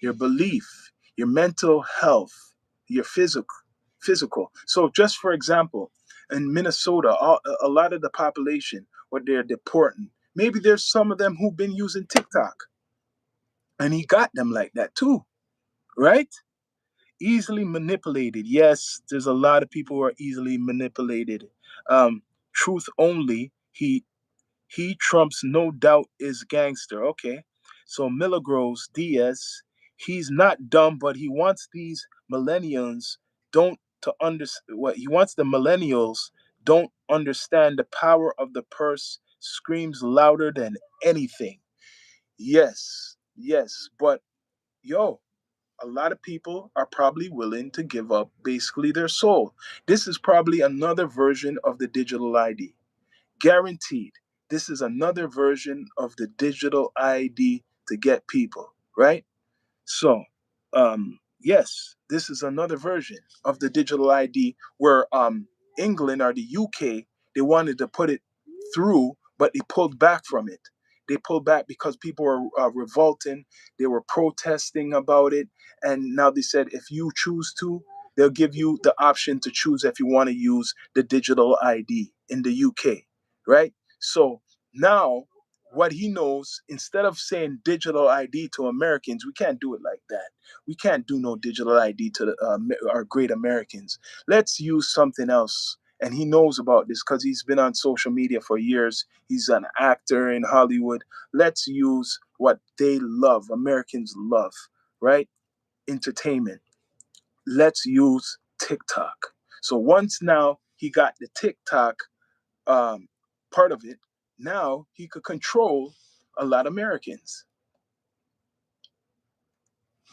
your belief, your mental health, your physical. So just for example, in Minnesota, a lot of the population, what they're deporting, maybe there's some of them who've been using TikTok, and he got them like that too, right? Easily manipulated. Yes, there's a lot of people who are easily manipulated. Truth only. He trumps no doubt is gangster. Okay. So Milagros Diaz, he's not dumb, but he wants these millennials don't to understand what he wants the millennials don't understand the power of the purse screams louder than anything. Yes, yes, but yo, a lot of people are probably willing to give up basically their soul. This is probably another version of the digital ID. Guaranteed. This is another version of the digital ID to get people, right? So, yes, this is another version of the digital ID where England or the UK, they wanted to put it through, but they pulled back from it. They pulled back because people were revolting. They were protesting about it. And now they said, if you choose to, they'll give you the option to choose if you want to use the digital ID in the UK, right? So now what he knows, instead of saying digital ID to Americans, we can't do it like that. We can't do no digital ID to our great Americans. Let's use something else. And he knows about this because he's been on social media for years. He's an actor in Hollywood. Let's use what they love, Americans love, right? Entertainment. Let's use TikTok. So once now he got the TikTok um, part of it, now he could control a lot of Americans.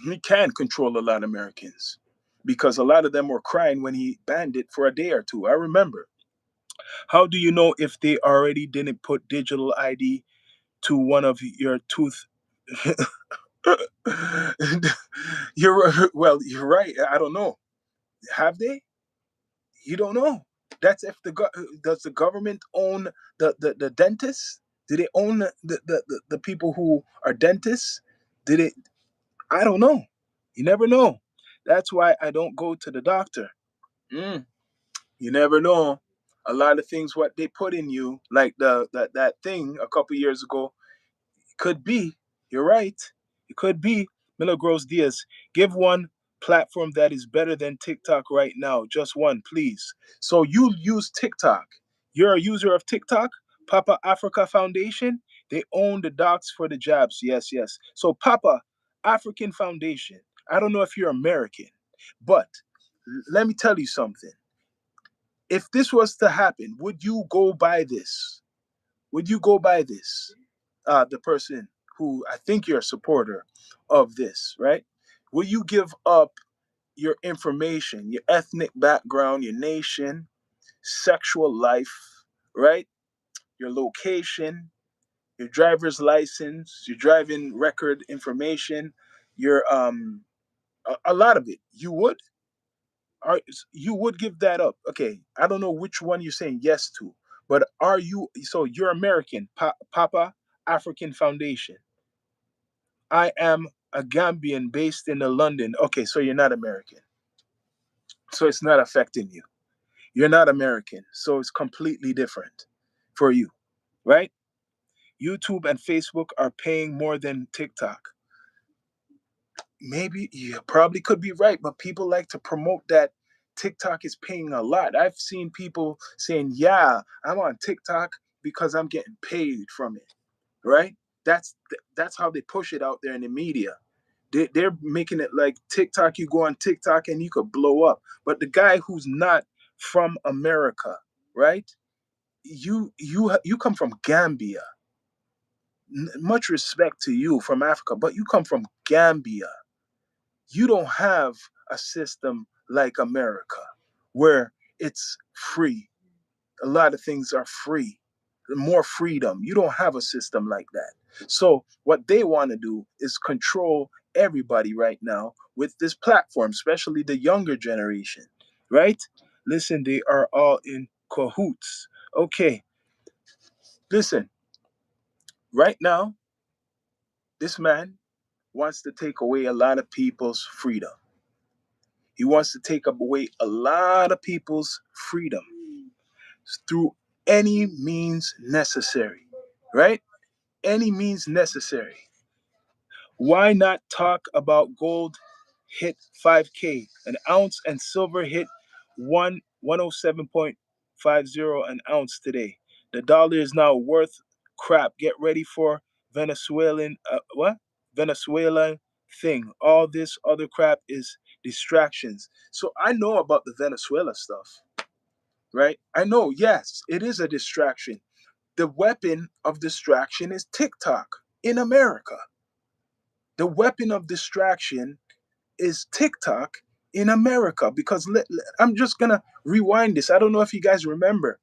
He can control a lot of Americans because a lot of them were crying when he banned it for a day or two. I remember. How do you know if they already didn't put digital ID to one of your tooth? Well, you're right. I don't know. Have they? You don't know. That's if does the government own the dentists? Do they own the people who are dentists? Did it? I don't know. You never know. That's why I don't go to the doctor. Mm, you never know. A lot of things what they put in you, like that thing a couple years ago, could be. You're right. It could be. Milagros Diaz, give one platform that is better than TikTok right now. Just one, please. So you use TikTok. You're a user of TikTok? Papa Africa Foundation? They own the docs for the jabs. Yes, yes. So Papa African Foundation. I don't know if you're American, but let me tell you something. If this was to happen, would you go by this? Would you go by this? The person who I think you're a supporter of this, right? Will you give up your information, your ethnic background, your nation, sexual life, right? Your location, your driver's license, your driving record information, your a lot of it. You would? Are you would give that up? Okay, I don't know which one you're saying yes to, but are you? So you're American, Papa African Foundation. I am a Gambian based in the London. Okay, so you're not American, so it's not affecting you. You're not American, so it's completely different for you, right? YouTube and Facebook are paying more than TikTok. Maybe you probably could be right, but people like to promote that TikTok is paying a lot. I've seen people saying, "Yeah, I'm on TikTok because I'm getting paid from it." Right? That's how they push it out there in the media. They're making it like TikTok. You go on TikTok and you could blow up. But the guy who's not from America, right? You come from Gambia. Much respect to you from Africa, but you come from Gambia. You don't have a system like America where it's free. A lot of things are free, more freedom. You don't have a system like that. So, what they want to do is control everybody right now with this platform, especially the younger generation, right? Listen, they are all in cahoots. Okay, listen, right now, this man wants to take away a lot of people's freedom. He wants to take away a lot of people's freedom through any means necessary, right? Any means necessary. Why not talk about gold hit 5K an ounce and silver hit 107.50 an ounce today? The dollar is now worth crap. Get ready for Venezuelan what? Venezuela thing. All this other crap is distractions. So I know about the Venezuela stuff, right? I know, yes, it is a distraction. The weapon of distraction is TikTok in America. The weapon of distraction is TikTok in America because I'm just gonna rewind this. I don't know if you guys remember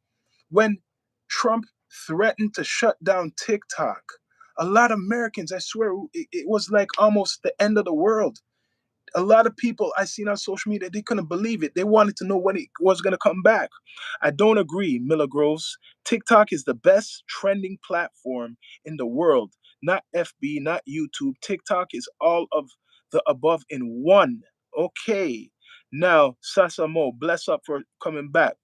when Trump threatened to shut down TikTok. A lot of Americans, I swear, it was like almost the end of the world. A lot of people I seen on social media, they couldn't believe it. They wanted to know when it was going to come back. I don't agree, Milagros. TikTok is the best trending platform in the world. Not FB, not YouTube. TikTok is all of the above in one. Okay. Now, Sasamo, bless up for coming back.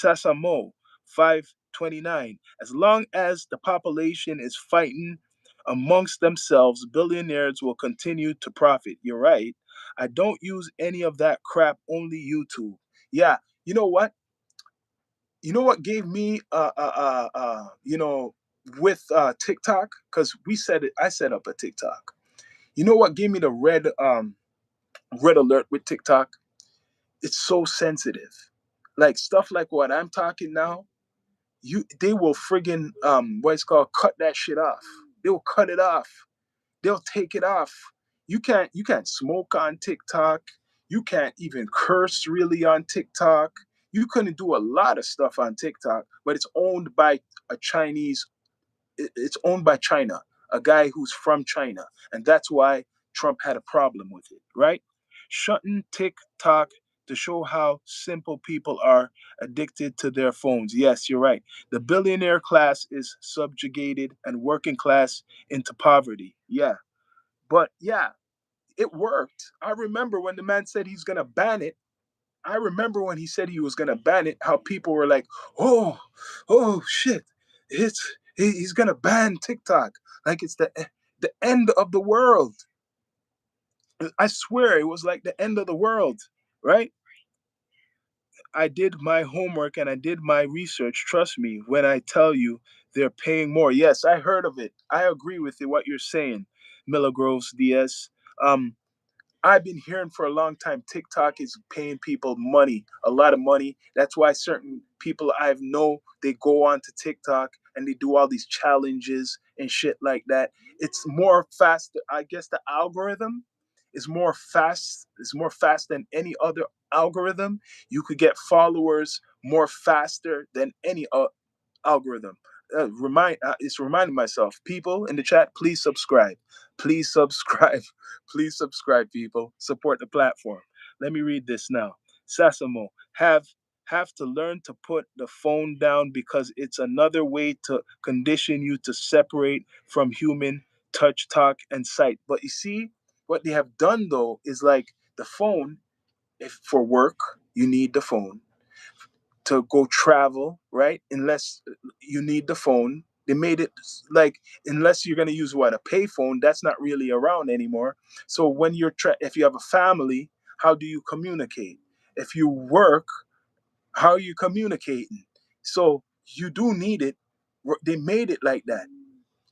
Sasamo, 529. As long as the population is fighting amongst themselves, billionaires will continue to profit. You're right. I don't use any of that crap, only YouTube. Yeah, you know what? You know what gave me with TikTok, because we said it, I set up a TikTok. You know what gave me the red alert with TikTok? It's so sensitive. Like stuff like what I'm talking now, they will friggin' what it's called, cut that shit off. They will cut it off. They'll take it off. You can't smoke on TikTok. You can't even curse really on TikTok. You couldn't do a lot of stuff on TikTok, but it's owned by a Chinese. It's owned by China, a guy who's from China, and that's why Trump had a problem with it, right? Shutting TikTok to show how simple people are addicted to their phones. Yes, you're right. The billionaire class is subjugated and working class into poverty. Yeah, but yeah, it worked. I remember when the man said he's gonna ban it. I remember when he said he was gonna ban it, how people were like, "Oh, oh shit, he's gonna ban TikTok like it's the end of the world." I swear it was like the end of the world, right? I did my homework and I did my research. Trust me when I tell you they're paying more. Yes, I heard of it. I agree with you, what you're saying, Milagros Diaz. Um, I've been hearing for a long time TikTok is paying people money, a lot of money. That's why certain people I've know they go on to TikTok and they do all these challenges and shit like that. It's more fast. I guess the algorithm is more fast. It's more fast than any other algorithm. You could get followers more faster than any algorithm. It's reminding myself, people in the chat, please subscribe. Please subscribe. Please subscribe, people. Support the platform. Let me read this now. Sasamo, have to learn to put the phone down because it's another way to condition you to separate from human touch, talk, and sight. But you see, what they have done though is like the phone, if for work, you need the phone to go travel, right? Unless you need the phone. They made it like unless you're gonna use what, a payphone, that's not really around anymore. So when if you have a family, how do you communicate? If you work, how are you communicating? So you do need it. They made it like that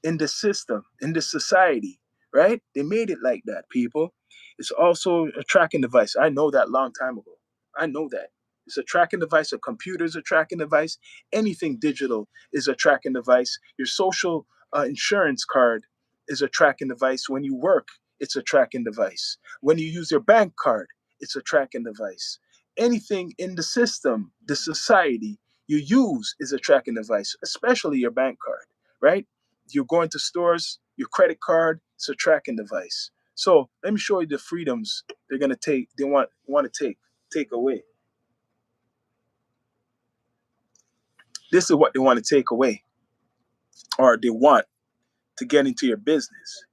in the system, in the society, right? They made it like that, people. It's also a tracking device. I know that long time ago. I know that. It's a tracking device. A computer is a tracking device. Anything digital is a tracking device. Your social insurance card is a tracking device. When you work, it's a tracking device. When you use your bank card, it's a tracking device. Anything in the system, the society you use is a tracking device, especially your bank card, right? You're going to stores, your credit card, it's a tracking device. So let me show you the freedoms they're gonna take, they want to take away. This is what they want to take away, or they want to get into your business,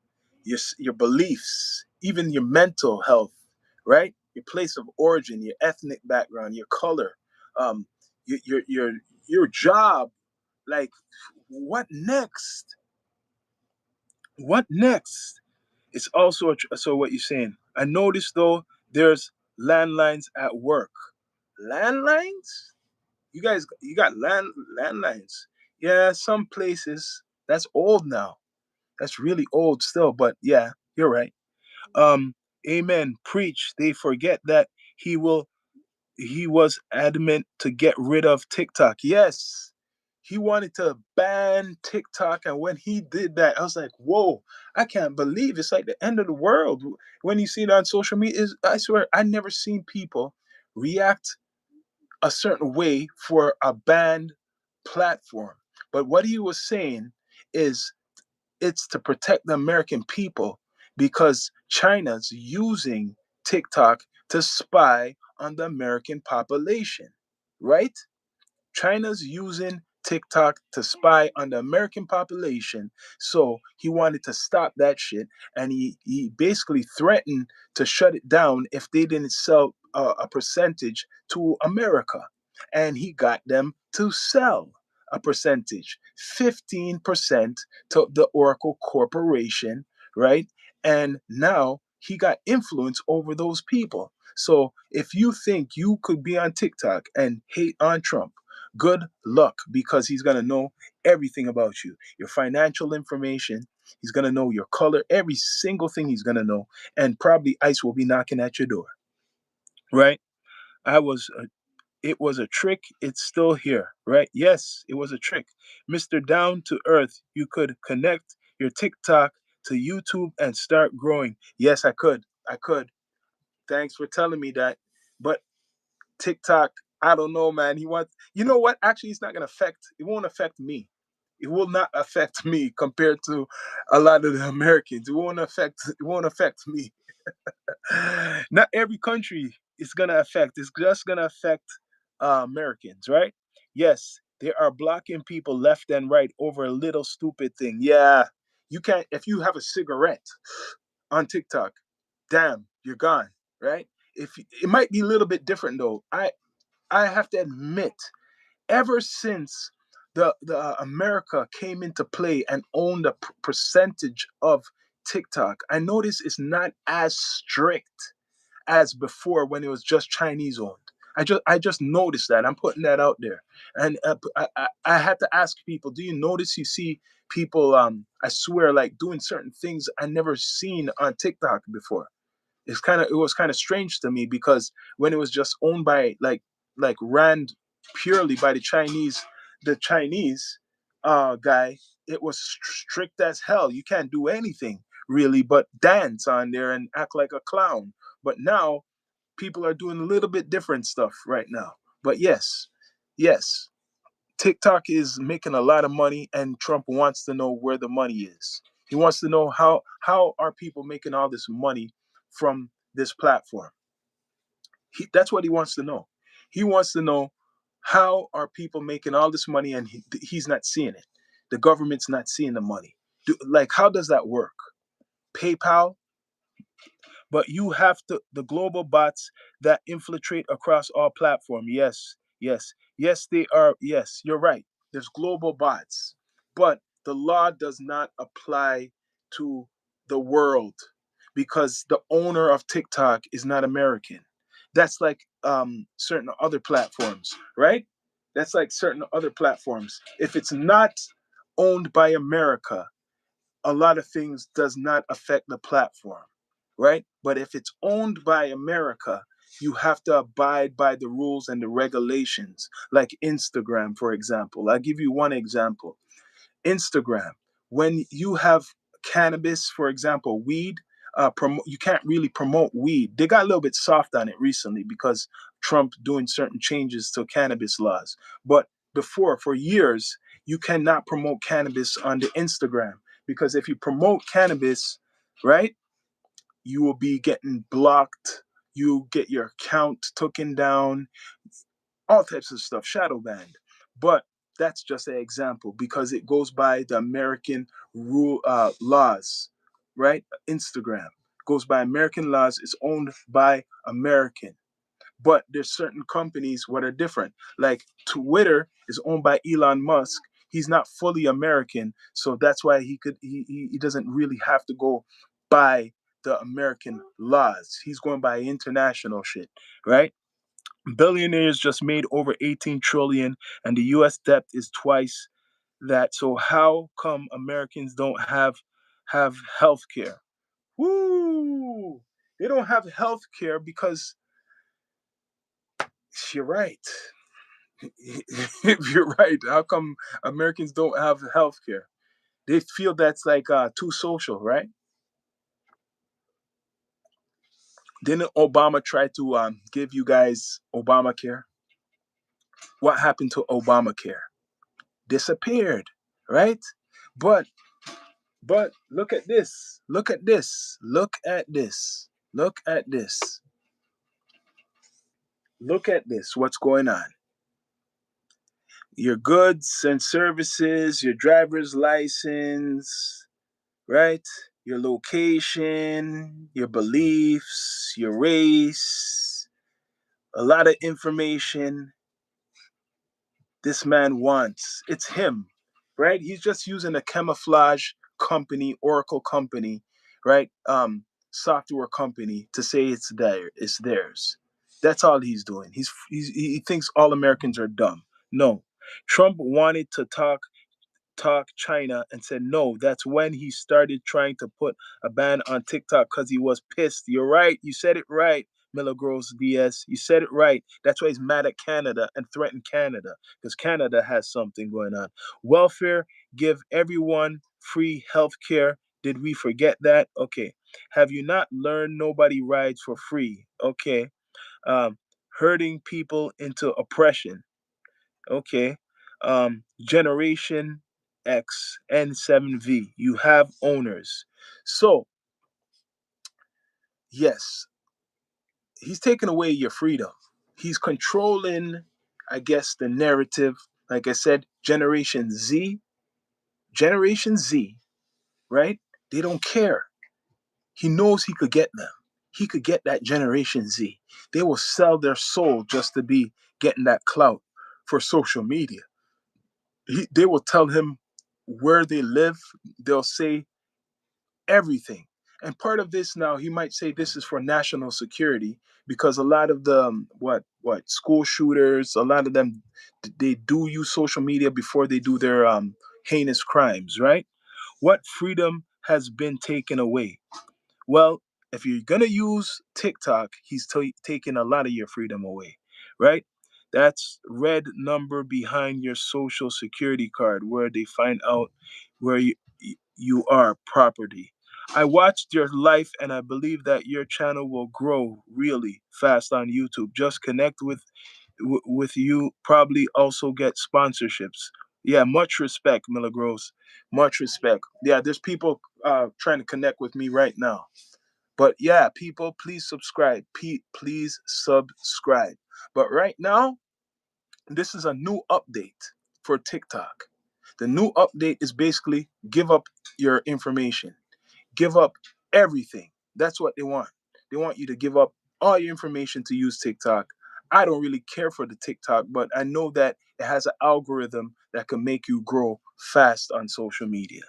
your beliefs, even your mental health, right? Your place of origin, your ethnic background, your color, um, your job. Like, what next? What next? It's also so what you're saying. I noticed though there's landlines at work. Landlines? You got landlines. Yeah, some places that's old now. That's really old still, but yeah, you're right. Um, amen. Preach. They forget that he was adamant to get rid of TikTok. Yes, he wanted to ban TikTok. And when he did that, I was like, whoa, I can't believe it's like the end of the world. When you see it on social media, I swear, I never seen people react a certain way for a banned platform. But what he was saying is it's to protect the American people because China's using TikTok to spy on the American population, right? China's using TikTok to spy on the American population. So he wanted to stop that shit. And he basically threatened to shut it down if they didn't sell a percentage to America. And he got them to sell a percentage, 15% to the Oracle Corporation, right? And now he got influence over those people. So if you think you could be on TikTok and hate on Trump, good luck because he's going to know everything about you, your financial information. He's going to know your color, every single thing he's going to know. And probably ICE will be knocking at your door, right? I was, it was a trick. It's still here, right? Yes, it was a trick. Mr. Down to Earth, you could connect your TikTok to YouTube and start growing. Yes, I could. I could. Thanks for telling me that. But TikTok I don't know, man. He wants. You know what? Actually, it's not gonna affect. It won't affect me. It will not affect me compared to a lot of the Americans. It won't affect. It won't affect me. Not every country is gonna affect. It's just gonna affect Americans, right? Yes, they are blocking people left and right over a little stupid thing. Yeah, you can't. If you have a cigarette on TikTok, damn, you're gone, right? It might be a little bit different though. I have to admit, ever since the America came into play and owned a percentage of TikTok, I notice it's not as strict as before when it was just Chinese owned. I just noticed that. I'm putting that out there, and I had to ask people, do you notice? You see people, I swear, like doing certain things I never seen on TikTok before. It was kind of strange to me because when it was just owned by like ran purely by the Chinese guy, it was strict as hell. You can't do anything really but dance on there and act like a clown. But now people are doing a little bit different stuff right now. But yes, TikTok is making a lot of money, and Trump wants to know where the money is. He wants to know how are people making all this money from this platform. That's what he wants to know. He wants to know how are people making all this money, and he's not seeing it. The government's not seeing the money. Like, how does that work? PayPal, but you have the global bots that infiltrate across all platform. Yes, they are. Yes, you're right. There's global bots, but the law does not apply to the world because the owner of TikTok is not American. That's like certain other platforms, right? That's like certain other platforms. If it's not owned by America, a lot of things does not affect the platform, right? But if it's owned by America, you have to abide by the rules and the regulations, like Instagram, for example. I'll give you one example. Instagram, when you have cannabis, for example, weed, you can't really promote weed. They got a little bit soft on it recently because Trump doing certain changes to cannabis laws. But before, for years, you cannot promote cannabis on the Instagram because if you promote cannabis, right, you will be getting blocked. You get your account taken down, all types of stuff, shadow banned. But that's just an example because it goes by the American rule laws, right? Instagram goes by American laws. It's owned by American, but there's certain companies what are different. Like Twitter is owned by Elon Musk. He's not fully American, so that's why he doesn't really have to go by the American laws. He's going by international shit, right? Billionaires just made over 18 trillion and the US debt is twice that. So how come Americans don't have health care? Woo! They don't have health care because you're right. You're right. How come Americans don't have health care? They feel that's like too social, right? Didn't Obama try to give you guys Obamacare? What happened to Obamacare? Disappeared, right? But But look at this. Look at this. Look at this. Look at this. Look at this. What's going on? Your goods and services, your driver's license, right? Your location, your beliefs, your race, a lot of information this man wants. It's him, right? He's just using a camouflage company, Oracle company, right? Software company to say it's theirs. That's all he's doing. He thinks all Americans are dumb. No, Trump wanted to talk China and said no. That's when he started trying to put a ban on TikTok because he was pissed. You're right. You said it right, Milagros Diaz. You said it right. That's why he's mad at Canada and threatened Canada because Canada has something going on. Welfare, give everyone free health care. Did we forget that? Okay. Have you not learned nobody rides for free? Okay. Um, herding people into oppression. Okay. Generation X N7V. You have owners. So, yes, he's taking away your freedom. He's controlling, I guess, the narrative. Like I said, Generation Z, right? They don't care. He knows he could get them. He could get that Generation Z. They will sell their soul just to be getting that clout for social media. They will tell him where they live. They'll say everything. And part of this now, he might say this is for national security because a lot of the what school shooters, a lot of them, they do use social media before they do their heinous crimes, right? What freedom has been taken away? Well, if you're gonna use TikTok, he's taking a lot of your freedom away, right? That's red number behind your social security card where they find out where you are property. I watched your life and I believe that your channel will grow really fast on YouTube. Just connect with you, probably also get sponsorships. Yeah, much respect, Milagros. Much respect. Yeah, there's people trying to connect with me right now. But yeah, people, please subscribe. Please subscribe. But right now, this is a new update for TikTok. The new update is basically give up your information, give up everything. That's what they want. They want you to give up all your information to use TikTok. I don't really care for the TikTok, but I know that it has an algorithm that can make you grow fast on social media.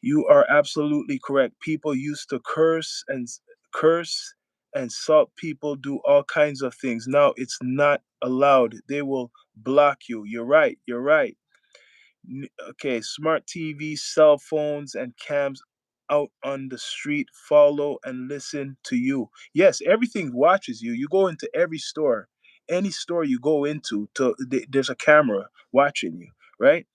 You are absolutely correct. People used to curse and salt people, do all kinds of things. Now it's not allowed. They will block you. You're right. You're right. Okay, smart TV, cell phones, and cams out on the street follow and listen to you. Yes, everything watches you. You go into every store, any store you go into, there's a camera watching you, right?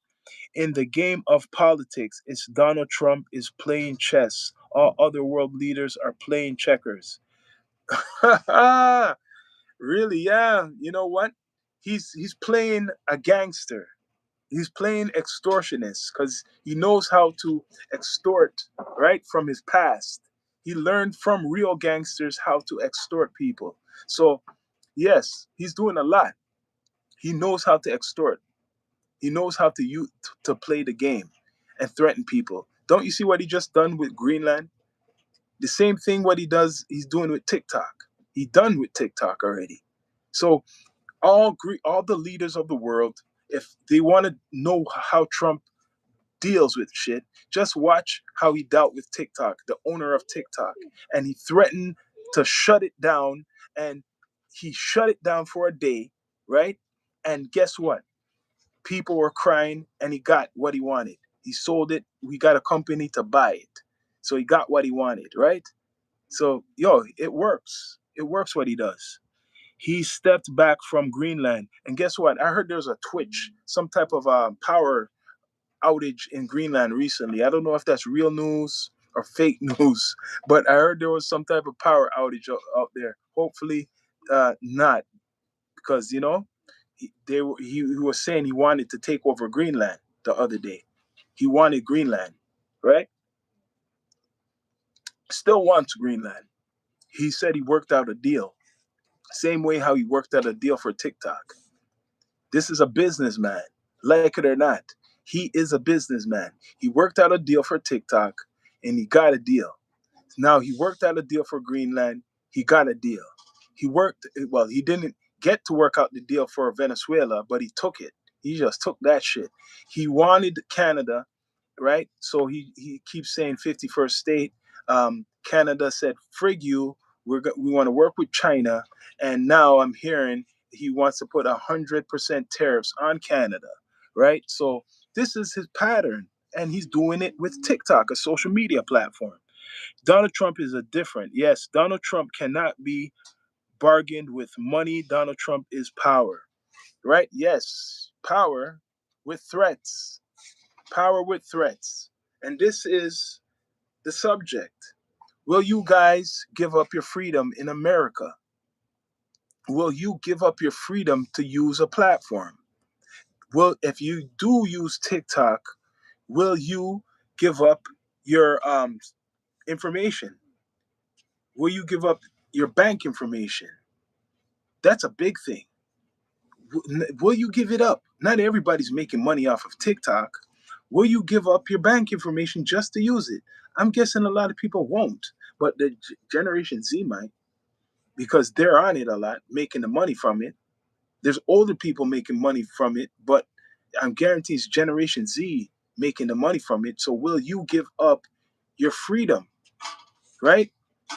In the game of politics, it's Donald Trump is playing chess. All other world leaders are playing checkers. Really? Yeah. You know what? He's playing a gangster. He's playing extortionist because he knows how to extort, right, from his past. He learned from real gangsters how to extort people. So yes, he's doing a lot. He knows how to extort. He knows how to play the game and threaten people. Don't you see what he just done with Greenland? The same thing what he's doing with TikTok. He done with TikTok already. So all the leaders of the world, if they want to know how Trump deals with shit, just watch how he dealt with TikTok, the owner of TikTok, and he threatened to shut it down, and he shut it down for a day, right? And guess what? People were crying and he got what he wanted. He sold it. We got a company to buy it. So he got what he wanted, right? So, yo, it works. It works what he does. He stepped back from Greenland. And guess what? I heard there's a Twitch, some type of power outage in Greenland recently. I don't know if that's real news or fake news, but I heard there was some type of power outage out there. Hopefully, not, because he was saying he wanted to take over Greenland the other day. He wanted Greenland, right? Still wants Greenland. He said he worked out a deal. Same way how he worked out a deal for TikTok. This is a businessman, like it or not. He is a businessman. He worked out a deal for TikTok and he got a deal. Now he worked out a deal for Greenland. He got a deal. He didn't get to work out the deal for Venezuela, but he took it. He just took that shit. He wanted Canada, right? So he keeps saying 51st state. Canada said, frig you. We want to work with China. And now I'm hearing he wants to put 100% tariffs on Canada, right? So this is his pattern. And he's doing it with TikTok, a social media platform. Donald Trump is a different. Yes, Donald Trump cannot be bargained with money. Donald Trump is power, right? Yes, power with threats. Power with threats. And this is the subject. Will you guys give up your freedom in America? Will you give up your freedom to use a platform? Well, if you do use TikTok, will you give up your information? Will you give up your bank information? That's a big thing. Will you give it up? Not everybody's making money off of TikTok. Will you give up your bank information just to use it? I'm guessing a lot of people won't, but the Generation Z might, because they're on it a lot, making the money from it. There's older people making money from it, but I'm guaranteed it's Generation Z making the money from it. So will you give up your freedom, right?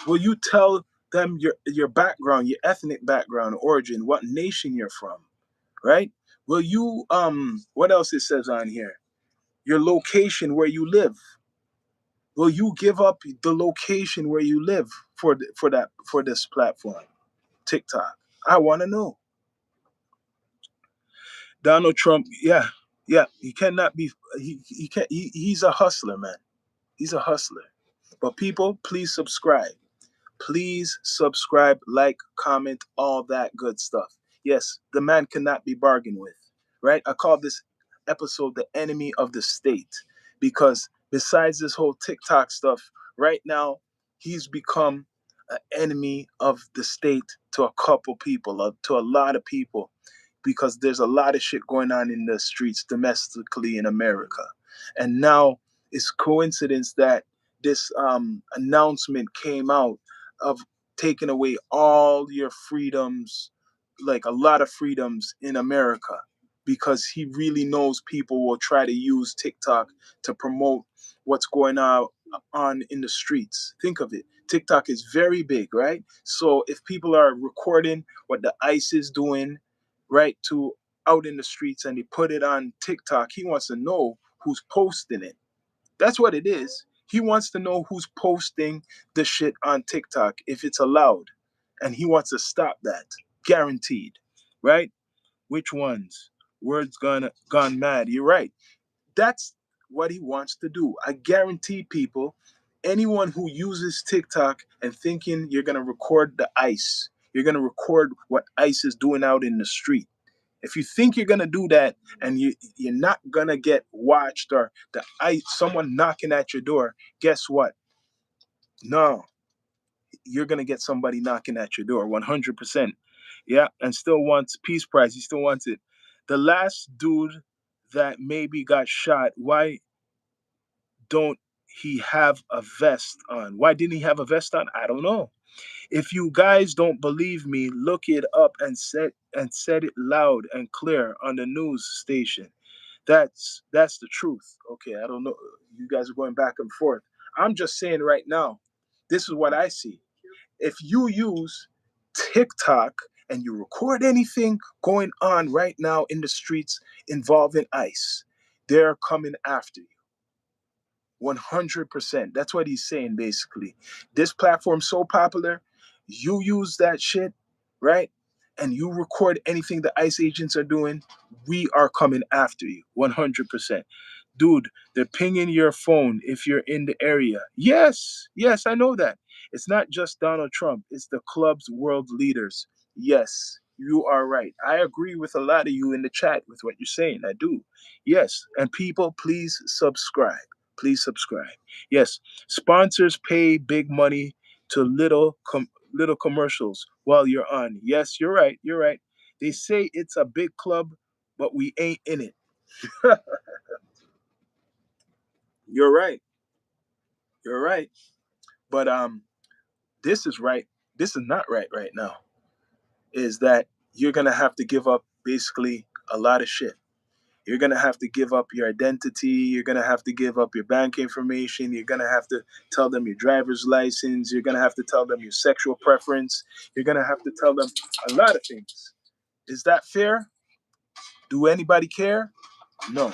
Will you tell them your background, your ethnic background, origin, what nation you're from, right? Will you what else it says on here? Your location where you live. Will you give up the location where you live for this platform, TikTok? I want to know. Donald Trump, yeah, yeah, he cannot be. He can't. He's a hustler, man. He's a hustler. But people, please subscribe. Please subscribe, like, comment, all that good stuff. Yes, the man cannot be bargained with, right? I call this episode the enemy of the state because besides this whole TikTok stuff, right now he's become an enemy of the state to a couple people, to a lot of people, because there's a lot of shit going on in the streets domestically in America. And now it's coincidence that this announcement came out of taking away all your freedoms, like a lot of freedoms in America, because he really knows people will try to use TikTok to promote what's going on in the streets. Think of it. TikTok is very big, right? So if people are recording what the ICE is doing, right, to out in the streets and they put it on TikTok, he wants to know who's posting it. That's what it is. He wants to know who's posting the shit on TikTok if it's allowed. And he wants to stop that. Guaranteed. Right? Which ones? Words gone mad. You're right. That's what he wants to do. I guarantee people, anyone who uses TikTok and thinking you're gonna record the ICE, you're gonna record what ICE is doing out in the street. If you think you're gonna do that and you're not gonna get watched or someone knocking at your door, guess what? No, you're gonna get somebody knocking at your door, 100%. Yeah, and still wants peace prize. He still wants it. The last dude that maybe got shot, why don't he have a vest on? Why didn't he have a vest on? I don't know. If you guys don't believe me, look it up and said it loud and clear on the news station. That's the truth. Okay, I don't know. You guys are going back and forth. I'm just saying right now, this is what I see. If you use TikTok and you record anything going on right now in the streets involving ICE, they're coming after you. 100%. That's what he's saying basically. This platform's so popular, you use that shit, right? And you record anything the ICE agents are doing, we are coming after you. 100%. Dude, they're pinging your phone if you're in the area. Yes, yes, I know that. It's not just Donald Trump, it's the club's world leaders. Yes, you are right. I agree with a lot of you in the chat with what you're saying. I do. Yes, and people, please subscribe. Please subscribe. Yes, sponsors pay big money to little commercials while you're on. Yes, you're right. You're right. They say it's a big club, but we ain't in it. You're right. You're right. But this is right. This is not right now. Is that you're gonna have to give up basically a lot of shit. You're gonna have to give up your identity. You're gonna have to give up your bank information. You're gonna have to tell them your driver's license. You're gonna have to tell them your sexual preference. You're gonna have to tell them a lot of things. Is that fair? Do anybody care? No,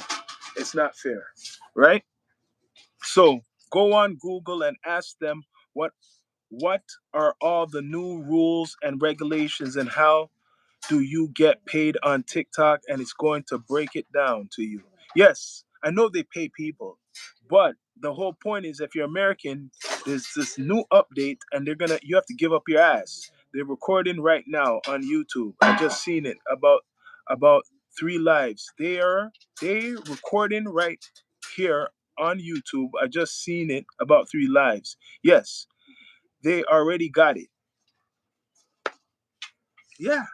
it's not fair, right? So go on Google and ask them what are all the new rules and regulations and how do you get paid on TikTok, and it's going to break it down to you. Yes, I know they pay people, but the whole point is if you're American, there's this new update and you have to give up your ass. They're recording right now on YouTube. I just seen it about three lives. They recording right here on YouTube. I just seen it about three lives. Yes, they already got it. Yeah,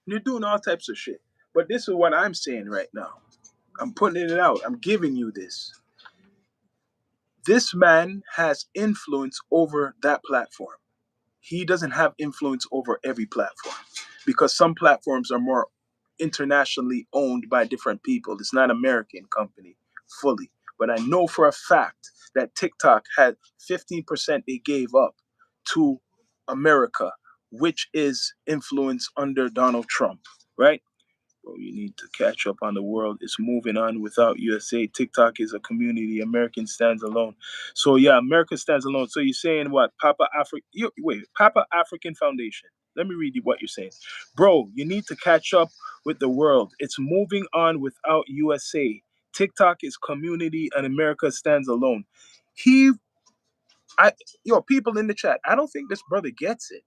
they're doing all types of shit. But this is what I'm saying right now. I'm putting it out. I'm giving you this. This man has influence over that platform. He doesn't have influence over every platform because some platforms are more internationally owned by different people. It's not an American company fully. But I know for a fact that TikTok had 15% they gave up to America, which is influence under Donald Trump, right? Bro, you need to catch up on the world. It's moving on without USA. TikTok is a community. American stands alone. So yeah, America stands alone. So you're saying what? Papa African Foundation. Let me read you what you're saying. Bro, you need to catch up with the world. It's moving on without USA. TikTok is community and America stands alone. He I People in the chat, I don't think this brother gets it.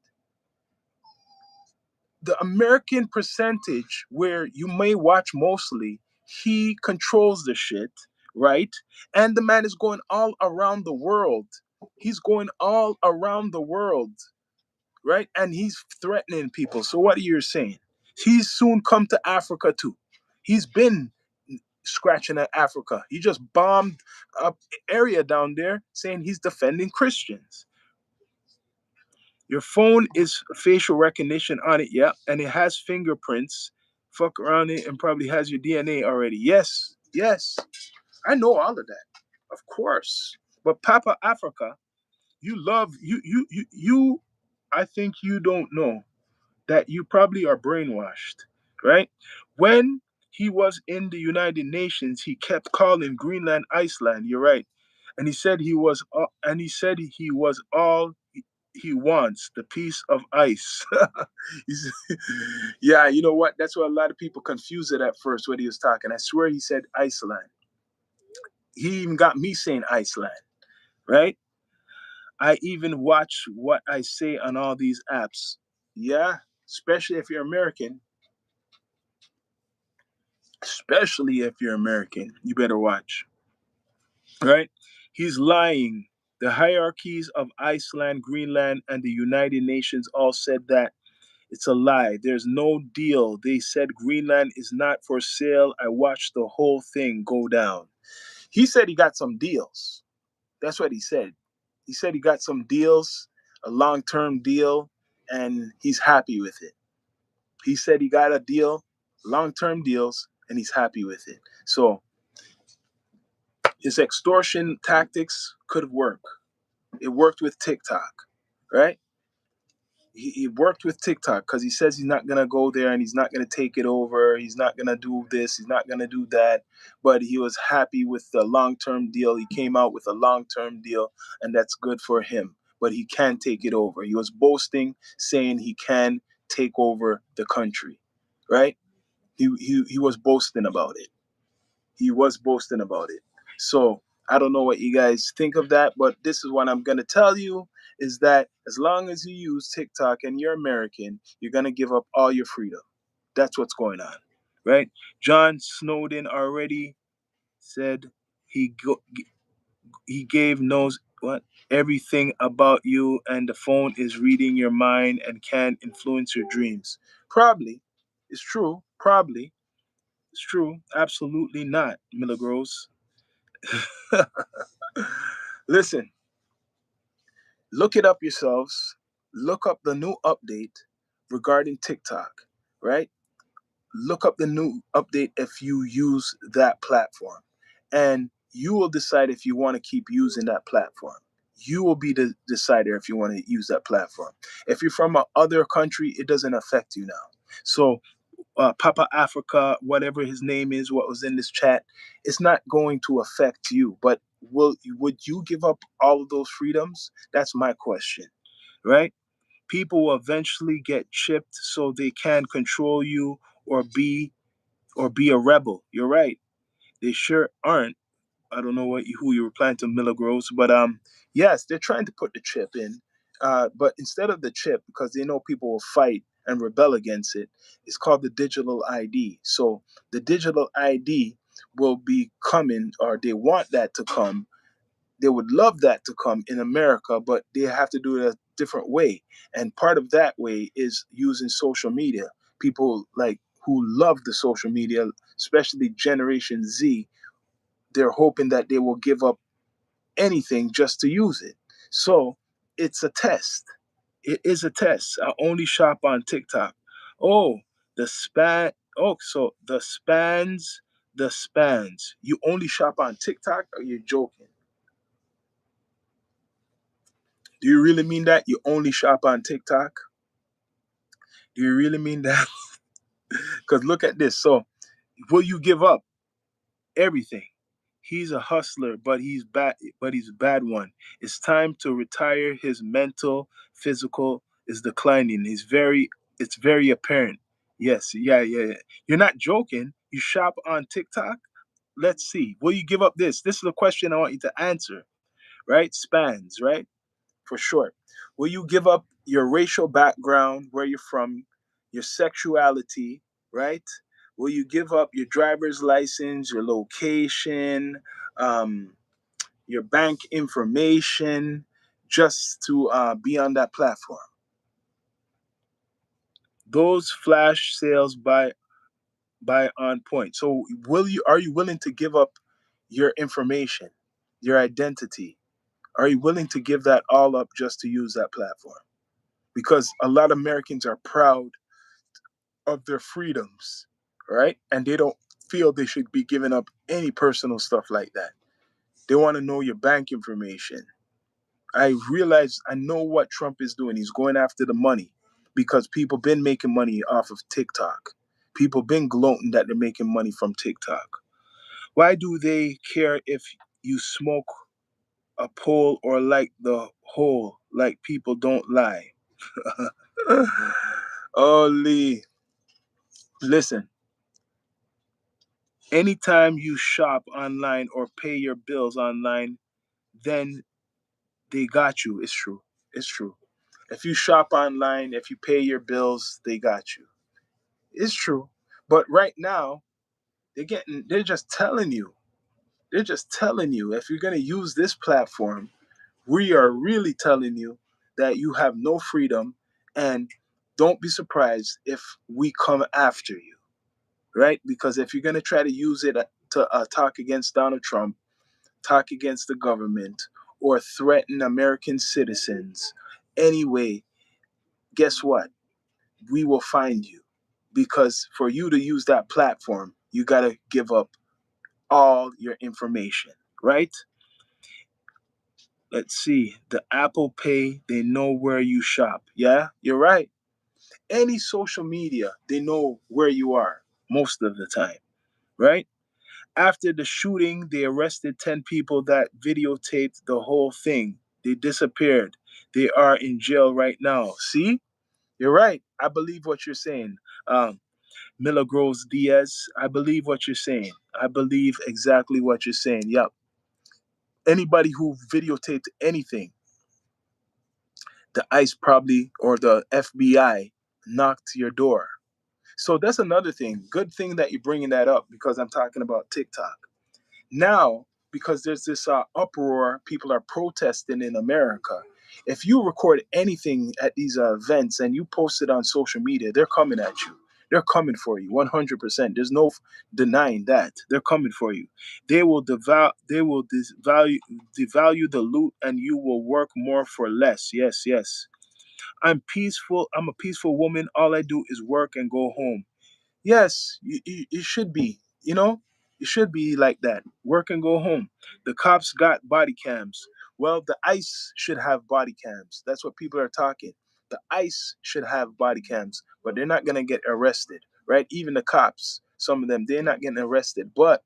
The American percentage where you may watch mostly, he controls the shit, right? And the man is going all around the world. He's going all around the world, right? And he's threatening people. So what are you saying? He's soon come to Africa too. He's been scratching at Africa. He just bombed up area down there saying he's defending Christians. Your phone is facial recognition on it, yeah, and it has fingerprints. Fuck around it and probably has your DNA already. Yes, yes, I know all of that, of course. But Papa Africa, you love you. I think you don't know that you probably are brainwashed, right? When he was in the United Nations, he kept calling Greenland Iceland. You're right, and he said he was all he wants, the piece of ice. Yeah, you know what? That's what a lot of people confused it at first when he was talking. I swear he said Iceland. He even got me saying Iceland, right? I even watch what I say on all these apps. Yeah, especially if you're American. Especially if you're American, you better watch, right? He's lying. The hierarchies of Iceland, Greenland, and the United Nations all said that it's a lie. There's no deal. They said Greenland is not for sale. I watched the whole thing go down. He said he got some deals. That's what he said. He said he got some deals, a long term deal, and he's happy with it. He said he got a deal, long term deals, and he's happy with it. So his extortion tactics could have worked. It worked with TikTok, right? He worked with TikTok because he says he's not gonna go there and he's not gonna take it over. He's not gonna do this. He's not gonna do that. But he was happy with the long-term deal. He came out with a long-term deal, and that's good for him. But he can take it over. He was boasting, saying he can take over the country, right? He was boasting about it. He was boasting about it. So I don't know what you guys think of that, but this is what I'm gonna tell you is that as long as you use TikTok and you're American, you're gonna give up all your freedom. That's what's going on, right? John Snowden already said he go, he gave knows what everything about you, and the phone is reading your mind and can influence your dreams. Probably, it's true. Probably, it's true. Absolutely not, Milagros. Listen, look it up yourselves. Look up the new update regarding TikTok, right? Look up the new update if you use that platform. And you will decide if you want to keep using that platform. You will be the decider if you want to use that platform. If you're from a other country, it doesn't affect you now. So Papa Africa, whatever his name is, what was in this chat, it's not going to affect you. But would you give up all of those freedoms? That's my question, right? People will eventually get chipped so they can control you or be a rebel. You're right. They sure aren't. I don't know who you were planning to Milligros, but yes, they're trying to put the chip in. But instead of the chip, because they know people will fight and rebel against it, it's called the digital ID. So the digital ID will be coming, or they want that to come. They would love that to come in America, but they have to do it a different way. And part of that way is using social media. People like who love the social media, especially Generation Z, they're hoping that they will give up anything just to use it. So it's a test. It is a test. I only shop on TikTok. Oh, the span. Oh, so the spans. You only shop on TikTok? Are you joking? Do you really mean that? You only shop on TikTok? Do you really mean that? Because look at this. So, will you give up everything? He's a hustler, but he's bad. But he's a bad one. It's time to retire. His mental, physical is declining. It's very apparent. Yes, yeah, yeah, yeah. You're not joking. You shop on TikTok. Let's see. Will you give up this? This is a question I want you to answer. Right? Spans. Right? For short. Will you give up your racial background, where you're from, your sexuality, right? Will you give up your driver's license, your location, um, your bank information, just to be on that platform? Those flash sales buy on point. So will you are you willing to give up your information, your identity? Are you willing to give that all up just to use that platform? Because a lot of Americans are proud of their freedoms, right? And they don't feel they should be giving up any personal stuff like that. They want to know your bank information. I know what Trump is doing. He's going after the money because people been making money off of TikTok. People been gloating that they're making money from TikTok. Why do they care if you smoke a pole or like the whole? Like people don't lie. Holy. Listen, anytime you shop online or pay your bills online, then they got you. It's true. It's true. If you shop online, if you pay your bills, they got you. It's true. But right now, they're just telling you. They're just telling you if you're going to use this platform, we are really telling you that you have no freedom, and don't be surprised if we come after you, right? Because if you're going to try to use it to talk against Donald Trump, talk against the government, or threaten American citizens anyway, guess what? We will find you. Because for you to use that platform, you got to give up all your information, right? Let's see. The Apple Pay, they know where you shop. Yeah, you're right. Any social media, they know where you are most of the time, right? After the shooting, they arrested 10 people that videotaped the whole thing. They disappeared. They are in jail right now. See? You're right. I believe what you're saying. Milagros Diaz, I believe what you're saying. I believe exactly what you're saying. Yep. Anybody who videotaped anything, the ICE probably or the FBI knocked your door. So that's another thing. Good thing that you're bringing that up because I'm talking about TikTok. Now, because there's this uproar, people are protesting in America. If you record anything at these events and you post it on social media, they're coming at you. They're coming for you 100%. There's no denying that. They're coming for you. They will devalue the loot, and you will work more for less. Yes, yes. I'm peaceful. I'm a peaceful woman. All I do is work and go home. Yes, you should be. You know, it should be like that. Work and go home. The cops got body cams. Well, the ICE should have body cams. That's what people are talking. The ICE should have body cams, but they're not gonna get arrested, right? Even the cops, some of them, they're not getting arrested. But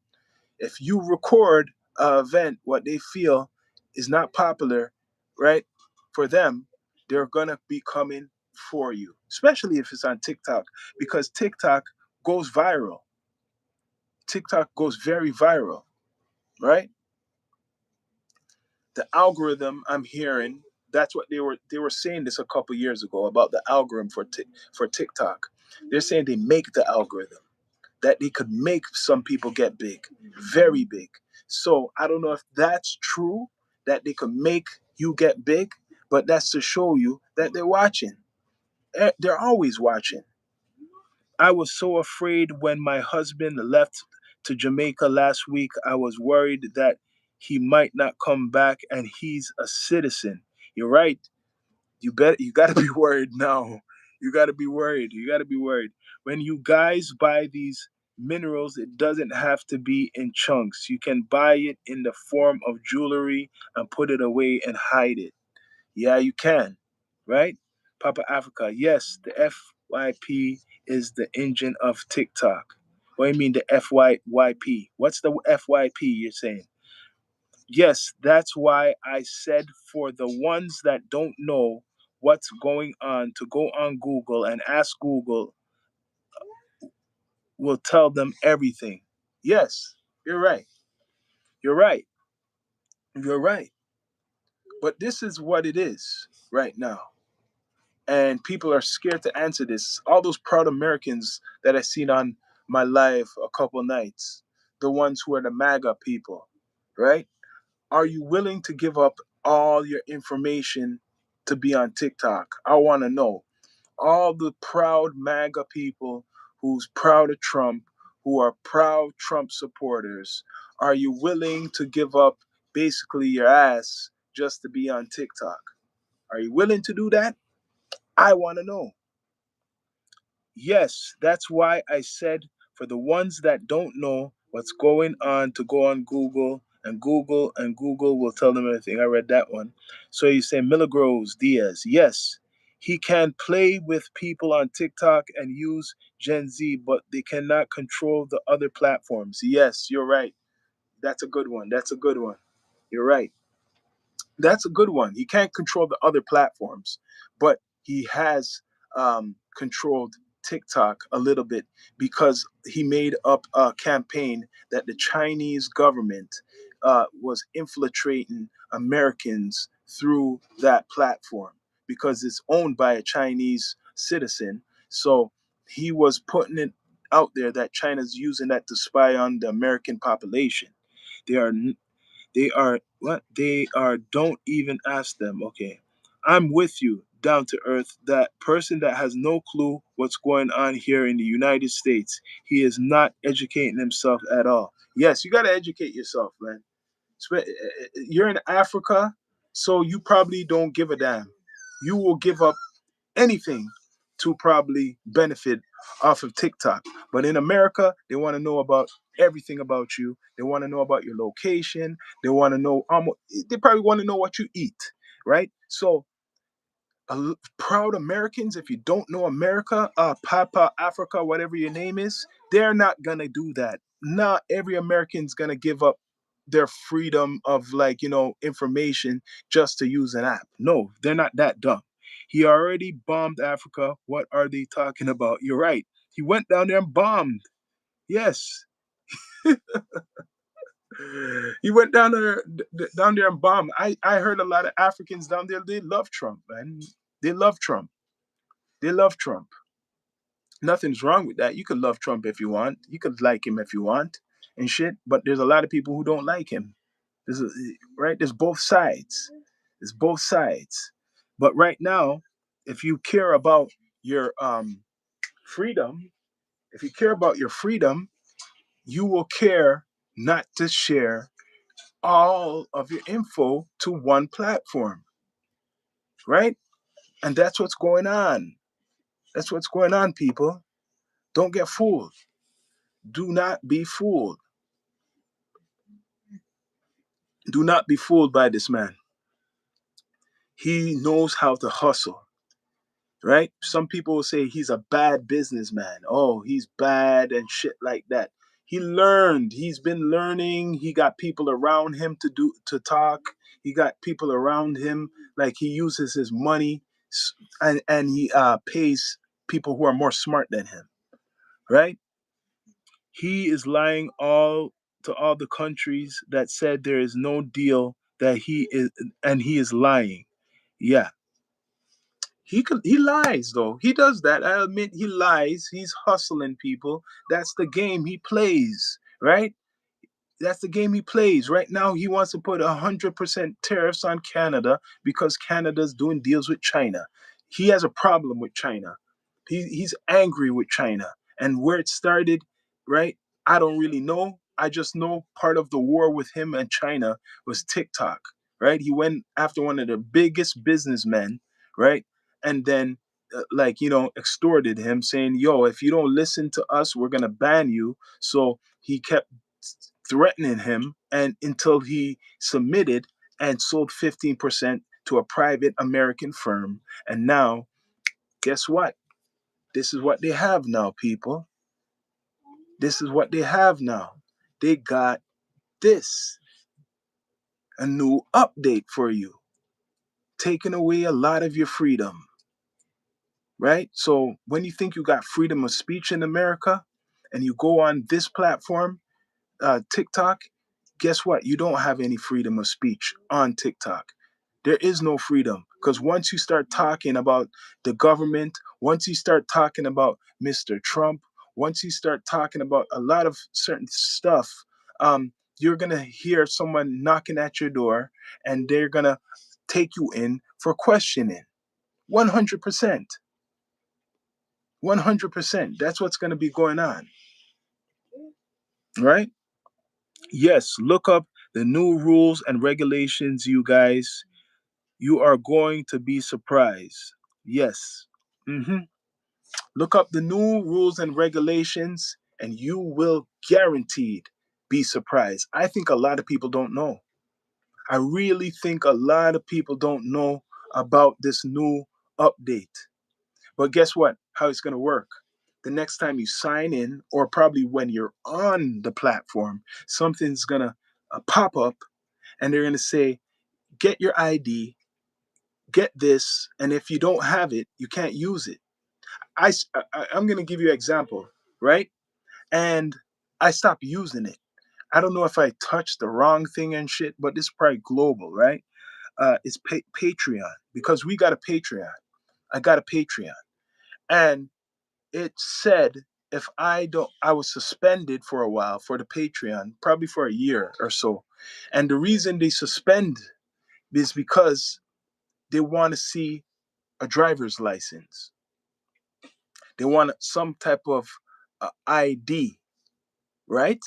if you record an event, what they feel is not popular, right? For them, they're gonna be coming for you, especially if it's on TikTok, because TikTok goes viral. TikTok goes very viral, right? The algorithm, I'm hearing That's what they were saying this a couple years ago about the algorithm for TikTok. They're saying they make the algorithm that they could make some people get big, very big. So I don't know if that's true that they could make you get big, but that's to show you that they're watching. They're always watching. I was so afraid when my husband left to Jamaica last week. I was worried that he might not come back, and he's a citizen. You're right. You got to be worried now. You got to be worried. You got to be worried. When you guys buy these minerals, it doesn't have to be in chunks. You can buy it in the form of jewelry and put it away and hide it. Yeah, you can, right? Papa Africa, yes, the FYP is the engine of TikTok. What do you mean the FYYP? What's the FYP you're saying? Yes, that's why I said for the ones that don't know what's going on to go on Google and ask Google will tell them everything. Yes, you're right. You're right. You're right. But this is what it is right now. And people are scared to answer this. All those proud Americans that I seen on my live a couple nights, the ones who are the MAGA people, right? Are you willing to give up all your information to be on TikTok? I want to know. All the proud MAGA people who's proud of Trump, who are proud Trump supporters, are you willing to give up basically your ass just to be on TikTok? Are you willing to do that? I want to know. Yes, that's why I said for the ones that don't know what's going on to go on Google and Google will tell them everything. I read that one. So you say Milagros Diaz. Yes, he can play with people on TikTok and use Gen Z, but they cannot control the other platforms. Yes, you're right. That's a good one. That's a good one. You're right. That's a good one. He can't control the other platforms, but he has controlled TikTok a little bit because he made up a campaign that the Chinese government was infiltrating Americans through that platform because it's owned by a Chinese citizen. So he was putting it out there that China's using that to spy on the American population. They are they are what? They are don't even ask them. Okay. I'm with you, down to earth. That person that has no clue what's going on here in the United States. He is not educating himself at all. Yes, you gotta educate yourself, man. You're in Africa, so you probably don't give a damn. You will give up anything to probably benefit off of TikTok. But in America, they want to know about everything about you. They want to know about your location. They want to know they probably want to know what you eat, right? So proud Americans, if you don't know America, Papa Africa, whatever your name is, they're not gonna do that. Not every American's gonna give up their freedom of information just to use an app. No, they're not that dumb. He already bombed Africa. What are they talking about? You're right. He went down there and bombed. Yes. He went down there and bombed. I heard a lot of Africans down there, they love Trump, man. They love Trump. They love Trump. Nothing's wrong with that. You could love Trump if you want. You could like him if you want and shit. But there's a lot of people who don't like him. There's a, right. There's both sides. There's both sides. But right now, if you care about your freedom, if you care about your freedom, you will care not to share all of your info to one platform, right? And that's what's going on. That's what's going on, people. Don't get fooled. Do not be fooled. Do not be fooled by this man. He knows how to hustle, right? Some people will say he's a bad businessman. Oh, he's bad and shit like that. He learned. He's been learning. He got people around him to talk. He got people around him. Like he uses his money, and he pays people who are more smart than him, right? He is lying all to all the countries that said there is no deal that he is, and he is lying. Yeah, he lies though. He does that. I admit he lies. He's hustling people. That's the game he plays, right? That's the game he plays. Right now, he wants to put 100% tariffs on Canada because Canada's doing deals with China. He has a problem with China. He's angry with China. And where it started, right? I don't really know. I just know part of the war with him and China was TikTok, right? He went after one of the biggest businessmen, right? And then, extorted him, saying, yo, if you don't listen to us, we're going to ban you. So he kept threatening him and until he submitted and sold 15% to a private American firm. And now, guess what? This is what they have now, people. This is what they have now. They got this, a new update for you, taking away a lot of your freedom, right? So when you think you got freedom of speech in America and you go on this platform, TikTok, guess what? You don't have any freedom of speech on TikTok. There is no freedom because once you start talking about the government, once you start talking about Mr. Trump, once you start talking about a lot of certain stuff, you're gonna hear someone knocking at your door, and they're gonna take you in for questioning. 100%. 100%. That's what's gonna be going on, right? Yes, look up the new rules and regulations, you guys. You are going to be surprised. Yes. hmm Look up the new rules and regulations, and you will guaranteed be surprised. I think a lot of people don't know. I really think a lot of people don't know about this new update. But guess what? How it's going to work. The next time you sign in, or probably when you're on the platform, something's going to pop up and they're going to say, get your ID, get this, and if you don't have it, you can't use it. I'm going to give you an example, right? And I stopped using it. I don't know if I touched the wrong thing and shit, but this is probably global, right? It's Patreon because we got a Patreon. I got a Patreon, and it said if I was suspended for a while for the Patreon, probably for a year or so, and the reason they suspend is because they want to see a driver's license. They want some type of ID, right?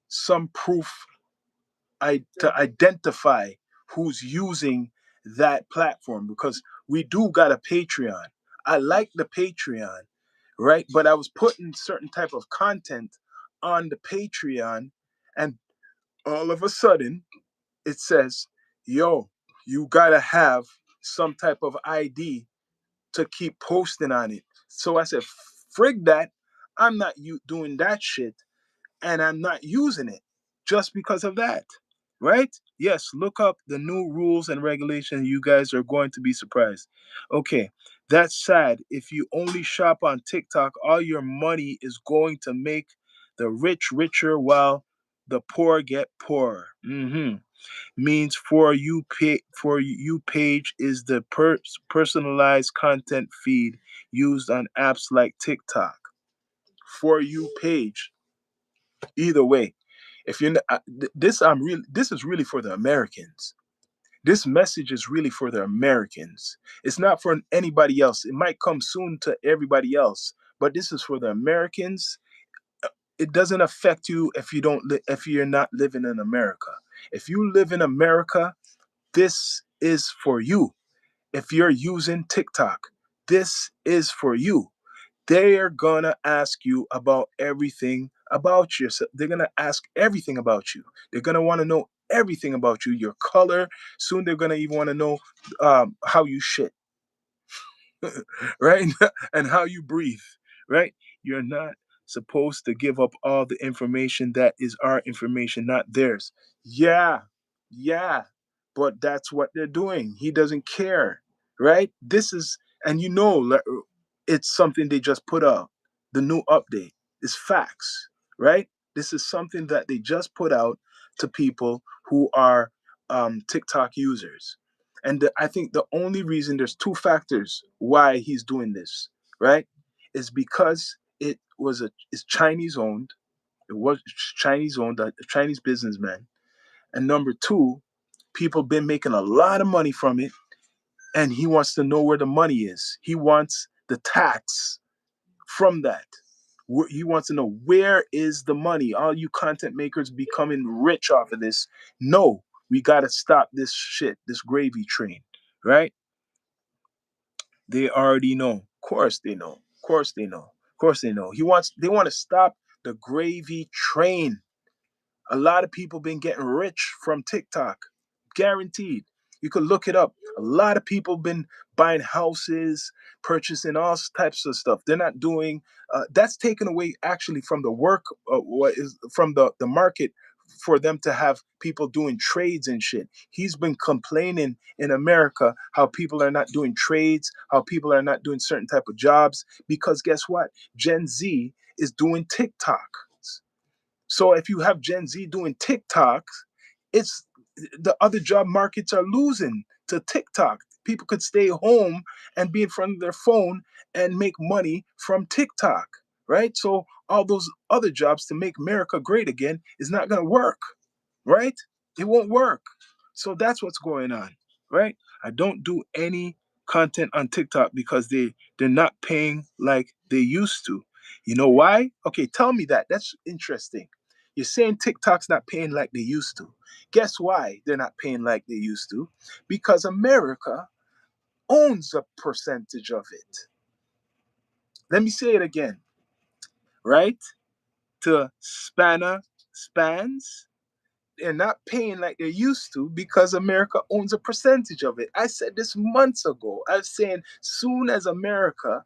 Some proof to identify who's using that platform because we do got a Patreon. I like the Patreon, right? But I was putting certain type of content on the Patreon, and all of a sudden it says, "Yo, you gotta have some type of ID to keep posting on it." So I said, "Frig that! I'm not doing that shit, and I'm not using it just because of that." Right? Yes, look up the new rules and regulations. You guys are going to be surprised. Okay, that's sad. If you only shop on TikTok, all your money is going to make the rich richer while the poor get poorer. Means for you page is the personalized content feed used on apps like TikTok. For you page. Either way, if you're this is really for the Americans. This message is really for the Americans. It's not for anybody else. It might come soon to everybody else, but this is for the Americans. It doesn't affect you if if you're not living in America. If you live in America, this is for you. If you're using TikTok, this is for you. They're gonna ask you about everything about yourself. They're gonna ask everything about you. They're gonna want to know everything about you, your color. Soon they're gonna even want to know how you shit, right? And how you breathe, right? You're not supposed to give up all the information that is our information, not theirs. Yeah, yeah, but that's what they're doing. He doesn't care, right? This is, and it's something they just put out. The new update is facts, right? This is something that they just put out to people who are TikTok users. And I think the only reason, there's two factors why he's doing this, right? Is because it's Chinese owned. It was Chinese owned, a Chinese businessman. And number two, people been making a lot of money from it, and he wants to know where the money is. He wants the tax from that. He wants to know, where is the money? All you content makers becoming rich off of this. No, we got to stop this shit, this gravy train, right? They already know. Of course they know. Of course they know. Of course they know. They want to stop the gravy train. A lot of people been getting rich from TikTok. Guaranteed. You could look it up. A lot of people been buying houses, purchasing all types of stuff. They're not doing that's taken away actually from the work, what is from the market, for them to have people doing trades and shit. He's been complaining in America how people are not doing trades, how people are not doing certain type of jobs, because guess what? Gen Z is doing TikTok. So if you have Gen Z doing TikTok, it's the other job markets are losing to TikTok. People could stay home and be in front of their phone and make money from TikTok, right? So all those other jobs to make America great again is not going to work, right? It won't work. So that's what's going on, right? I don't do any content on TikTok because they're not paying like they used to. You know why? Okay, tell me that. That's interesting. You're saying TikTok's not paying like they used to. Guess why they're not paying like they used to? Because America owns a percentage of it. Let me say it again, right? To spans, they're not paying like they used to because America owns a percentage of it. I said this months ago. I was saying, soon as America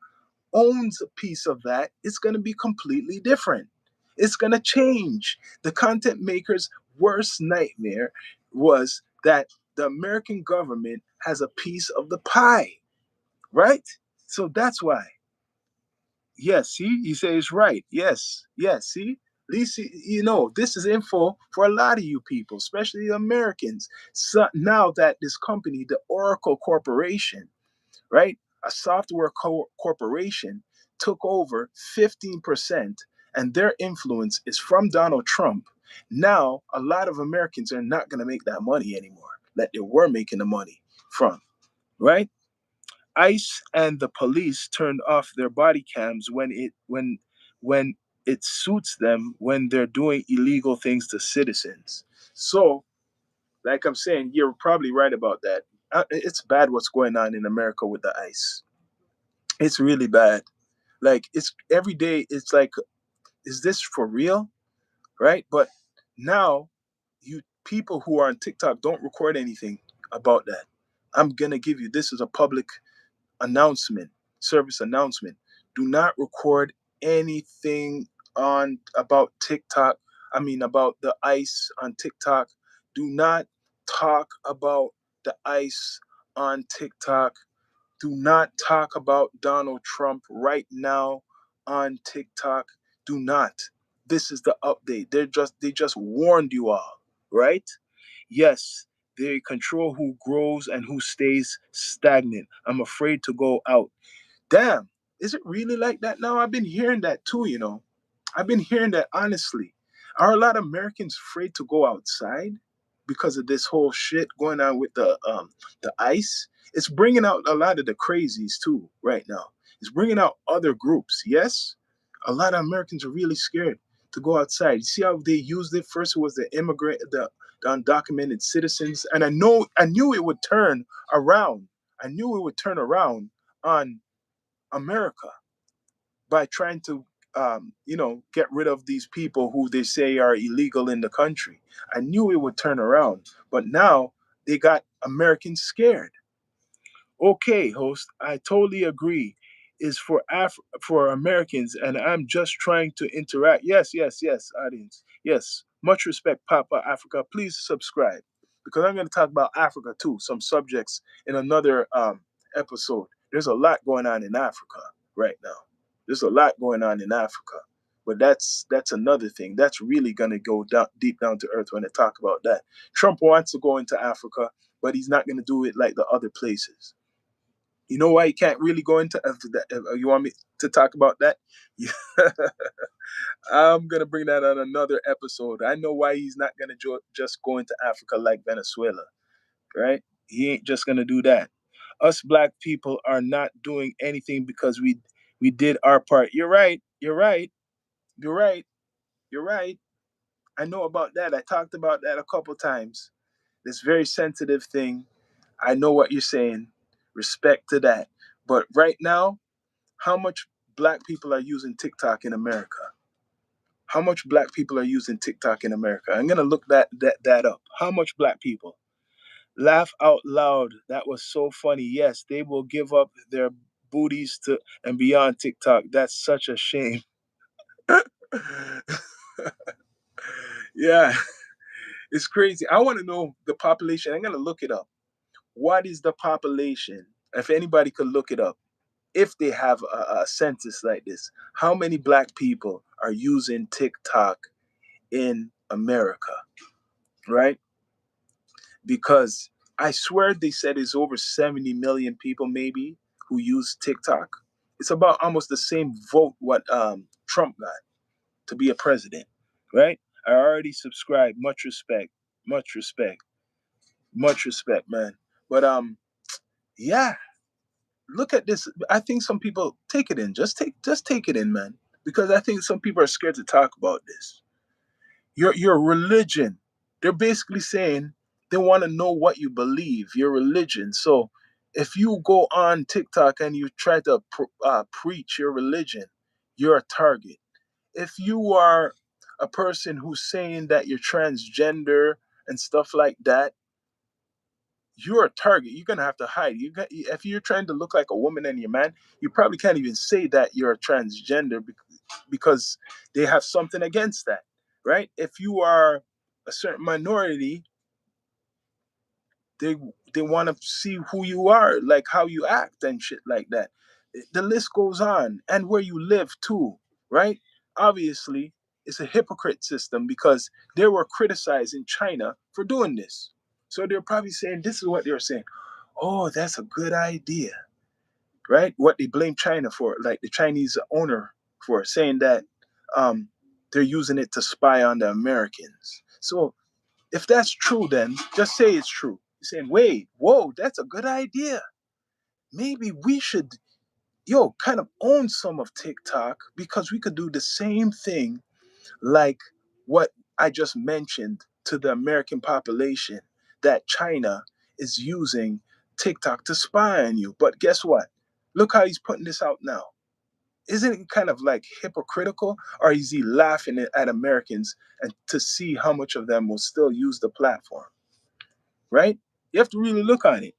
owns a piece of that, it's going to be completely different. It's going to change. The content maker's worst nightmare was that the American government has a piece of the pie, right? So that's why. Yes, see, you say it's right. Yes, yes, see? At least you know this is info for a lot of you people, especially the Americans. So now that this company, the Oracle Corporation, right? A software corporation took over 15%, and their influence is from Donald Trump. Now, a lot of Americans are not going to make that money anymore that they were making the money from, right? ICE and the police turned off their body cams when it suits them, when they're doing illegal things to citizens. So, like I'm saying, you're probably right about that. It's bad what's going on in America with the ICE. It's really bad. Like, it's every day. It's like, is this for real? Right? But now, you people who are on TikTok, don't record anything about that. I'm gonna give you, this is a public announcement, service announcement. Do not record anything on about TikTok. I mean, about the ICE on TikTok. Do not talk about the ICE on TikTok. Do not talk about Donald Trump right now on TikTok. Do not. This is the update. They just warned you all, right? Yes, they control who grows and who stays stagnant. I'm afraid to go out. Damn, is it really like that now? I've been hearing that too, you know. I've been hearing that honestly. Are a lot of Americans afraid to go outside because of this whole shit going on with the ICE? It's bringing out a lot of the crazies too right now. It's bringing out other groups. Yes, a lot of Americans are really scared to go outside. You see how they used it? First, it was the undocumented citizens, and I knew it would turn around. I knew it would turn around on America by trying to, get rid of these people who they say are illegal in the country. I knew it would turn around, but now they got Americans scared. Okay, host, I totally agree. Is for Americans, and I'm just trying to interact. Yes, yes, yes, audience. Yes, much respect, Papa Africa. Please subscribe because I'm going to talk about Africa too. Some subjects in another episode. There's a lot going on in Africa right now. There's a lot going on in Africa, but that's another thing. That's really going to go down deep down to earth when I talk about that. Trump wants to go into Africa. but he's not going to do it like the other places. You know why he can't really go into that? You want me to talk about that? Yeah. I'm gonna bring that on another episode. I know why he's not gonna just go into Africa like Venezuela, right? He ain't just gonna do that. Us black people are not doing anything because we did our part. You're right. You're right. You're right. You're right. I know about that. I talked about that a couple times. This very sensitive thing. I know what you're saying. Respect to that. But right now, how much black people are using TikTok in America? How much black people are using TikTok in America? I'm gonna look that up. How much black people? Laugh out loud. That was so funny. Yes, they will give up their booties to and be on TikTok. That's such a shame. Yeah, it's crazy. I want to know the population. I'm gonna look it up. What is the population? If anybody could look it up, if they have a census like this, how many black people are using TikTok in America? Right? Because I swear they said it's over 70 million people maybe who use TikTok. It's about almost the same vote what Trump got to be a president, right? I already subscribed. Much respect, much respect, much respect, man. But yeah, look at this. I think some people take it in. Just take it in, man. Because I think some people are scared to talk about this. Your religion. They're basically saying they want to know what you believe, your religion. So if you go on TikTok and you try to preach your religion, you're a target. If you are a person who's saying that you're transgender and stuff like that, you're a target. You're gonna have to hide. If you're trying to look like a woman and you're a man, you probably can't even say that you're a transgender because they have something against that, right? If you are a certain minority, they they want to see who you are, like how you act and shit like that. The list goes on, and where you live too, right? Obviously, it's a hypocrite system because they were criticizing China for doing this. So they're probably saying this is what they're saying. Oh, that's a good idea, right? What they blame China for, like the Chinese owner for saying that um, they're using it to spy on the Americans. So if that's true, then just say it's true. You're saying, wait, whoa, that's a good idea. Maybe we should, kind of own some of TikTok because we could do the same thing like what I just mentioned to the American population that China is using TikTok to spy on you. But guess what? Look how he's putting this out now. Isn't it kind of like hypocritical? Or is he laughing at Americans and to see how much of them will still use the platform? Right? You have to really look on it.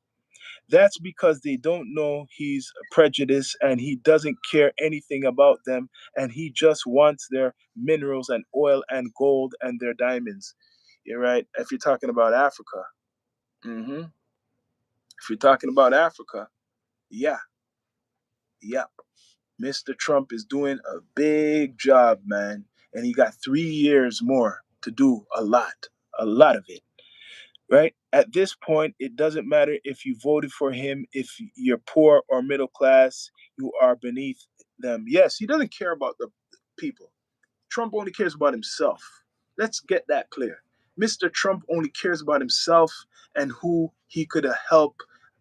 That's because they don't know he's prejudiced and he doesn't care anything about them and he just wants their minerals and oil and gold and their diamonds. You're right. If you're talking about Africa, hmm if you're talking about Africa, yeah, yeah. Mr. Trump is doing a big job, man. And he got 3 years more to do a lot of it. Right? At this point, it doesn't matter if you voted for him, if you're poor or middle class, you are beneath them. Yes, he doesn't care about the people. Trump only cares about himself. Let's get that clear. Mr. Trump only cares about himself and who he could help,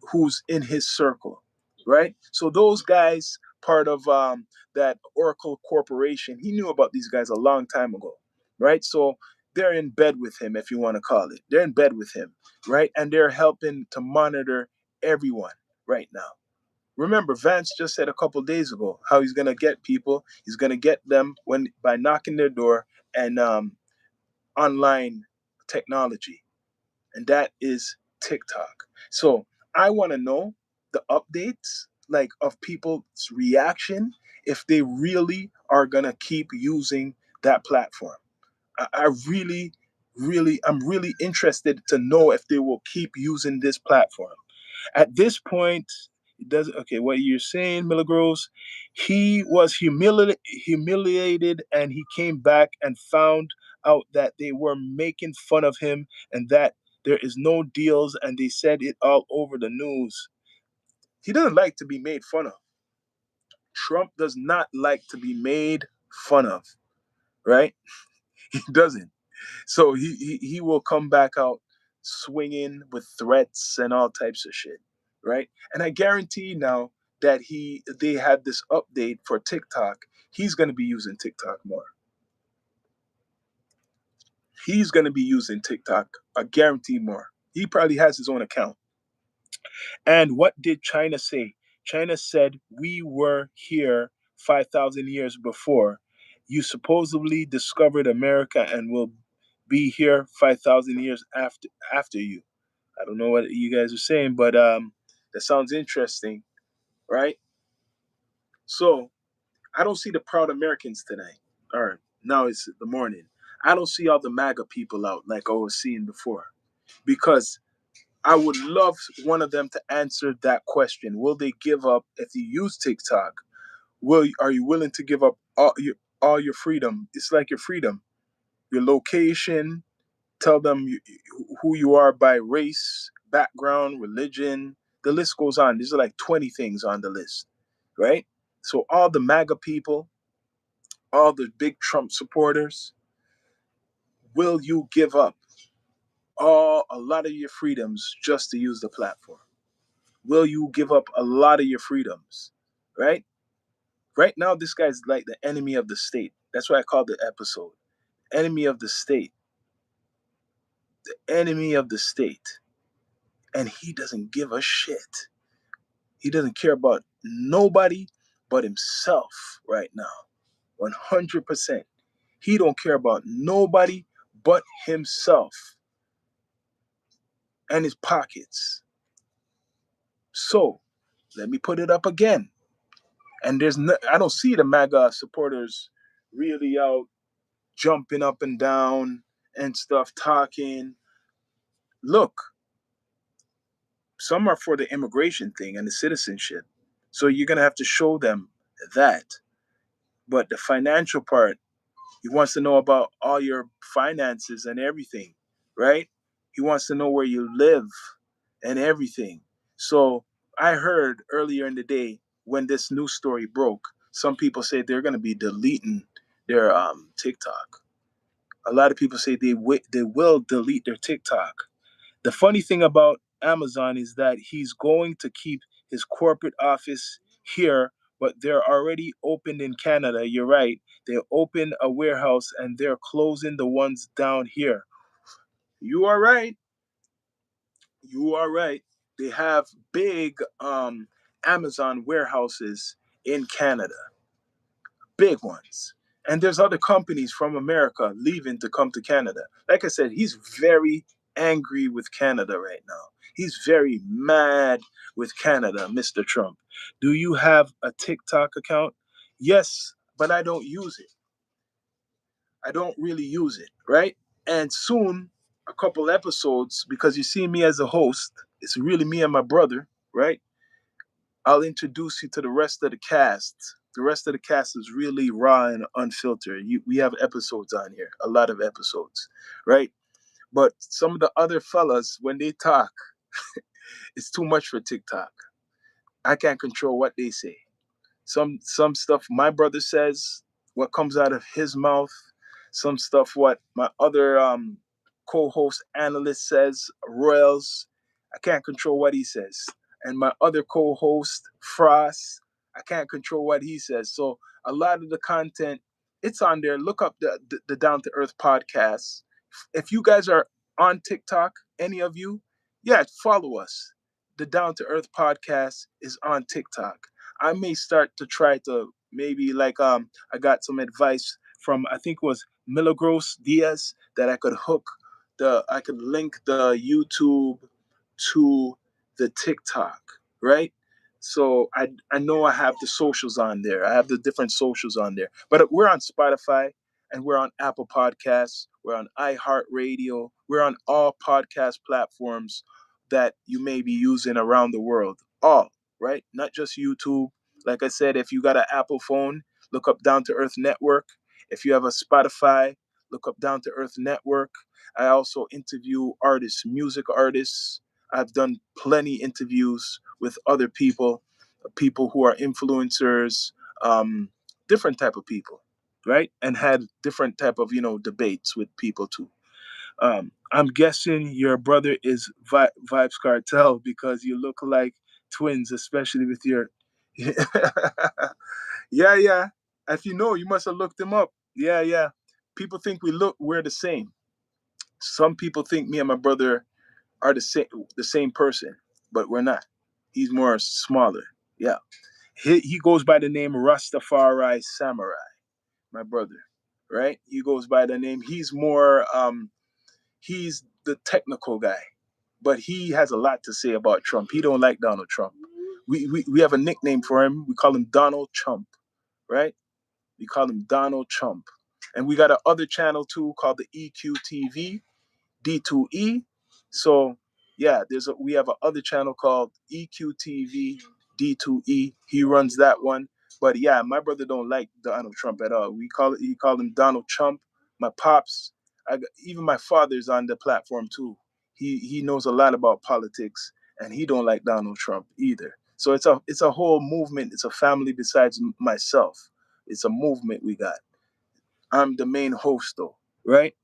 who's in his circle, right? So those guys, part of that Oracle Corporation, he knew about these guys a long time ago, right? So they're in bed with him, if you want to call it. They're in bed with him, right? And they're helping to monitor everyone right now. Remember, Vance just said a couple days ago how he's gonna get people. He's gonna get them when by knocking their door and online technology, and that is TikTok. So I want to know the updates, like of people's reaction if they really are gonna keep using that platform. I really, I'm really interested to know if they will keep using this platform. At this point, it doesn't. Okay, what you're saying, Milagros, he was humiliated, and he came back and found out that they were making fun of him, and that There is no deals, and they said it all over the news. He doesn't like to be made fun of. Trump does not like to be made fun of, right? He doesn't. So he will come back out swinging with threats and all types of shit, right? And I guarantee now that they had this update for TikTok. He's going to be using TikTok more. He's going to be using TikTok. I guarantee more. He probably has his own account. And what did China say? China said, we were here 5,000 years before. You supposedly discovered America and will be here 5,000 years after you. I don't know what you guys are saying, but that sounds interesting, right? So I don't see the proud Americans tonight, or now it's the morning. I don't see all the MAGA people out like I was seeing before, because I would love one of them to answer that question. Will they give up if you use TikTok? Are you willing to give up all your freedom? It's like your freedom, your location. Tell them who you are by race, background, religion. The list goes on. There's like 20 things on the list, right? So all the MAGA people, all the big Trump supporters, will you give up a lot of your freedoms just to use the platform? Will you give up a lot of your freedoms, right? Right now, this guy's like the enemy of the state. That's why I called the episode Enemy of the State. The enemy of the state. And he doesn't give a shit. He doesn't care about nobody but himself right now. 100%. He don't care about nobody but himself and his pockets. So, let me put it up again. And I don't see the MAGA supporters really out jumping up and down and stuff, talking. Look, some are for the immigration thing and the citizenship. So you're going to have to show them that. But the financial part, he wants to know about all your finances and everything, right? He wants to know where you live and everything. So I heard earlier in the day when this news story broke, some people say they're going to be deleting their TikTok. A lot of people say they will delete their TikTok. The funny thing about Amazon is that he's going to keep his corporate office here, but they're already opened in Canada. You're right. They opened a warehouse and they're closing the ones down here. You are right. You are right. They have big Amazon warehouses in Canada, big ones. And there's other companies from America leaving to come to Canada. Like I said, he's very angry with Canada right now. He's very mad with Canada, Mr. Trump. Do you have a TikTok account? Yes, but I don't use it. I don't really use it, right? And soon, a couple episodes, because you see me as a host, it's really me and my brother, right? I'll introduce you to the rest of the cast. The rest of the cast is really raw and unfiltered. We have episodes on here, a lot of episodes, right? But some of the other fellas, when they talk, it's too much for TikTok. I can't control what they say. Some stuff my brother says, what comes out of his mouth, some stuff what my other co-host analyst says, Royals, I can't control what he says. And my other co-host, Frost, I can't control what he says. So a lot of the content, it's on there. Look up the Down to Earth podcast. If you guys are on TikTok, any of you, yeah, follow us. The Down to Earth podcast is on TikTok. I may start to try to maybe like I got some advice from I think it was Milagros Diaz that I could link the YouTube to the TikTok, right? So I know I have the socials on there. I have the different socials on there. But we're on Spotify and we're on Apple Podcasts, we're on iHeartRadio, we're on all podcast platforms that you may be using around the world. All, right? Not just YouTube. Like I said, if you got an Apple phone, look up Down to Earth Network. If you have a Spotify, Look up Down to Earth Network. I also interview artists, music artists. I've done plenty interviews with other people, people who are influencers, um, different type of people, right? And had different type of debates with people too. I'm guessing your brother is Vibes Cartel because you look like twins, especially with your. Yeah, yeah. If you know, you must have looked him up. Yeah, yeah. People think we're the same. Some people think me and my brother are the same person, but we're not. He's more smaller. Yeah. He goes by the name Rastafari Samurai, my brother. Right? He goes by the name. He's the technical guy, but he has a lot to say about Trump. He don't like Donald Trump. We have a nickname for him. We call him Donald Chump, right? We call him Donald Chump. And we got a other channel too called the EQTV, D2E. So yeah, we have a other channel called EQTV D2E. He runs that one. But yeah, my brother don't like Donald Trump at all. He called him Donald Trump. My pops, even my father's on the platform too. He knows a lot about politics, and he don't like Donald Trump either. So it's a whole movement. It's a family besides myself. It's a movement we got. I'm the main host though, right?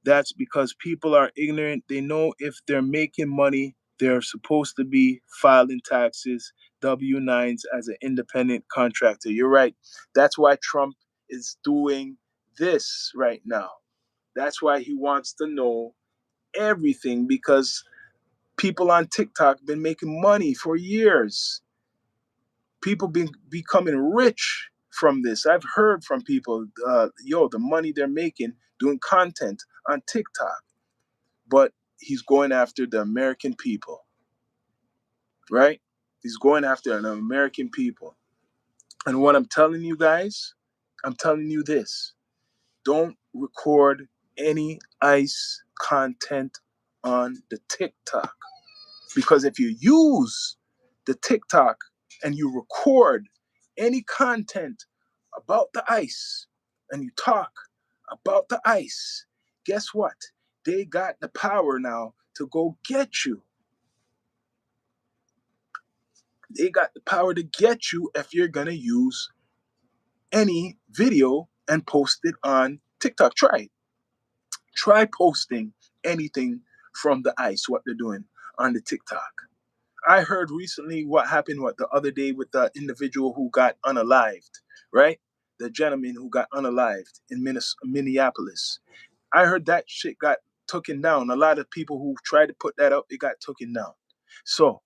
That's because people are ignorant. They know if they're making money, they're supposed to be filing taxes, W 9s as an independent contractor. You're right. That's why Trump is doing this right now. That's why he wants to know everything because people on TikTok been making money for years. People been becoming rich from this. I've heard from people, the money they're making doing content on TikTok, but he's going after the American people, right? He's going after an American people. And what I'm telling you guys, I'm telling you this: don't record any ICE content on the TikTok. Because if you use the TikTok and you record any content about the ICE and you talk about the ICE, guess what? They got the power now to go get you. They got the power to get you if you're going to use any video and post it on TikTok. Try it. Try posting anything from the ICE, what they're doing on the TikTok. I heard recently what happened the other day with the individual who got unalived, right? The gentleman who got unalived in Minneapolis. I heard that shit got taken down. A lot of people who tried to put that up, it got taken down. So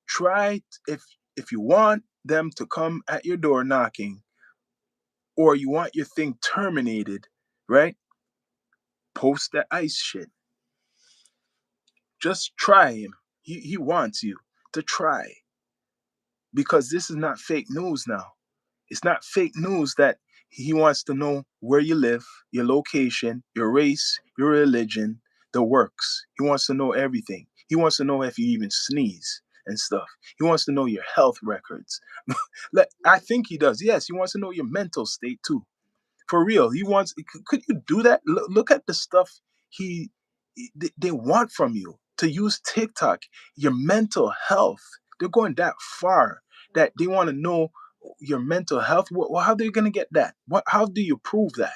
try if you want them to come at your door knocking, or you want your thing terminated, right? Post that ICE shit. Just try him. He wants you to try because this is not fake news now. It's not fake news that he wants to know where you live, your location, your race, your religion, the works. He wants to know everything. He wants to know if you even sneeze and stuff. He wants to know your health records. I think he does. Yes, he wants to know your mental state too. For real, he wants. Could you do that? Look at the stuff they want from you to use TikTok. Your mental health. They're going that far that they want to know your mental health. Well, how are they going to get that? How do you prove that?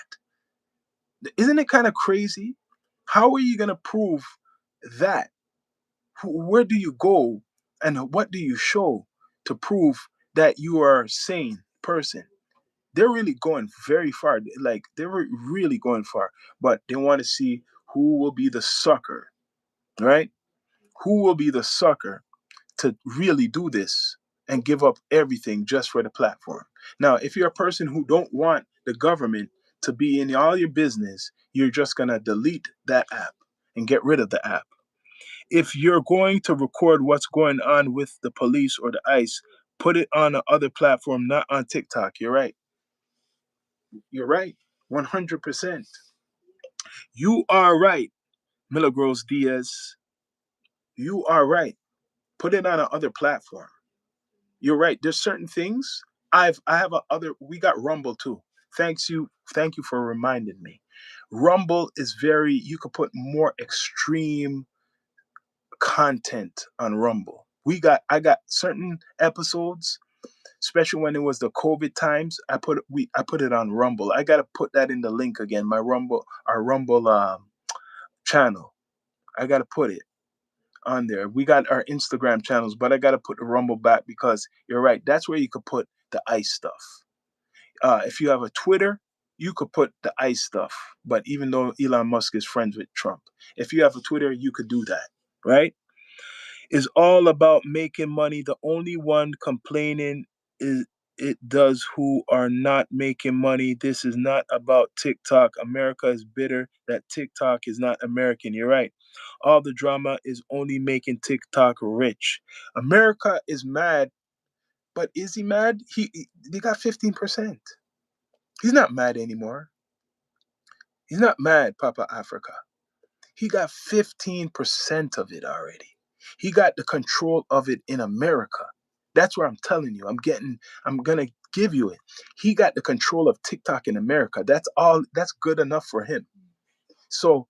Isn't it kind of crazy? How are you going to prove that? Where do you go, and what do you show to prove that you are a sane person? They're really going very far. Like they're really going far, but they want to see who will be the sucker, right? Who will be the sucker to really do this and give up everything just for the platform? Now, if you're a person who don't want the government to be in all your business, you're just gonna delete that app and get rid of the app. If you're going to record what's going on with the police or the ICE, put it on another platform, not on TikTok. You're right. You're right. 100%. You are right, Milagros Diaz. You are right. Put it on another platform. You're right. There's certain things. I have a other. We got Rumble too. Thank you for reminding me. Rumble is very, you could put more extreme content on Rumble. I got certain episodes, especially when it was the COVID times. I put it on Rumble. I gotta put that in the link again. Our Rumble channel. I gotta put it on there. We got our Instagram channels, but I gotta put the Rumble back because you're right. That's where you could put the ice stuff. If you have a Twitter, you could put the ice stuff. But even though Elon Musk is friends with Trump, if you have a Twitter, you could do that, right? Is all about making money. The only one complaining is it does who are not making money. This is not about TikTok. America is bitter that TikTok is not American. You're right. All the drama is only making TikTok rich. America is mad, but is he mad? He got 15%. He's not mad anymore. He's not mad, Papa Africa. He got 15% of it already. He got the control of it in America. That's where I'm telling you. I'm gonna give you it. He got the control of TikTok in America. That's good enough for him. So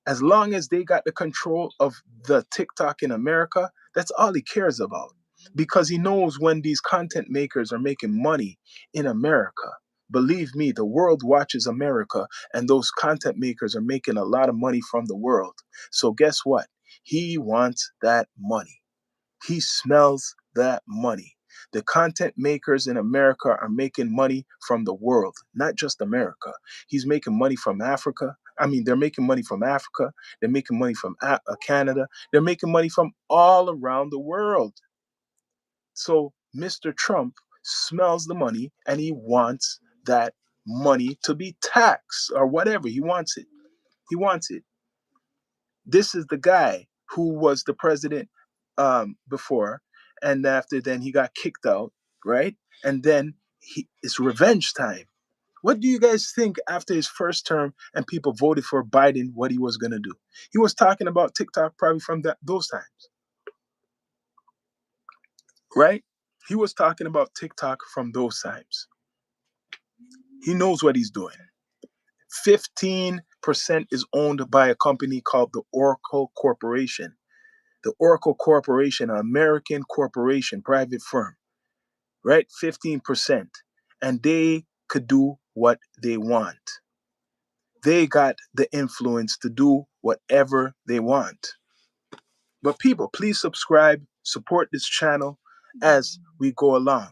as long as they got the control of the TikTok in America, that's all he cares about. Because he knows when these content makers are making money in America. Believe me, the world watches America, and those content makers are making a lot of money from the world. So, guess what? He wants that money. He smells that money. The content makers in America are making money from the world, not just America. He's making money from Africa. I mean, they're making money from Africa. They're making money from Canada. They're making money from all around the world. So Mr. Trump smells the money and he wants that money to be taxed or whatever. He wants it. He wants it. This is the guy who was the president before, and after then he got kicked out, right? And then it's revenge time. What do you guys think after his first term and people voted for Biden? What he was gonna do? He was talking about TikTok probably from those times, right? He was talking about TikTok from those times. He knows what he's doing. 15% is owned by a company called the Oracle Corporation. The Oracle Corporation, an American corporation, private firm, right? 15%. And they could do what they want. They got the influence to do whatever they want. But people, please subscribe, support this channel as we go along.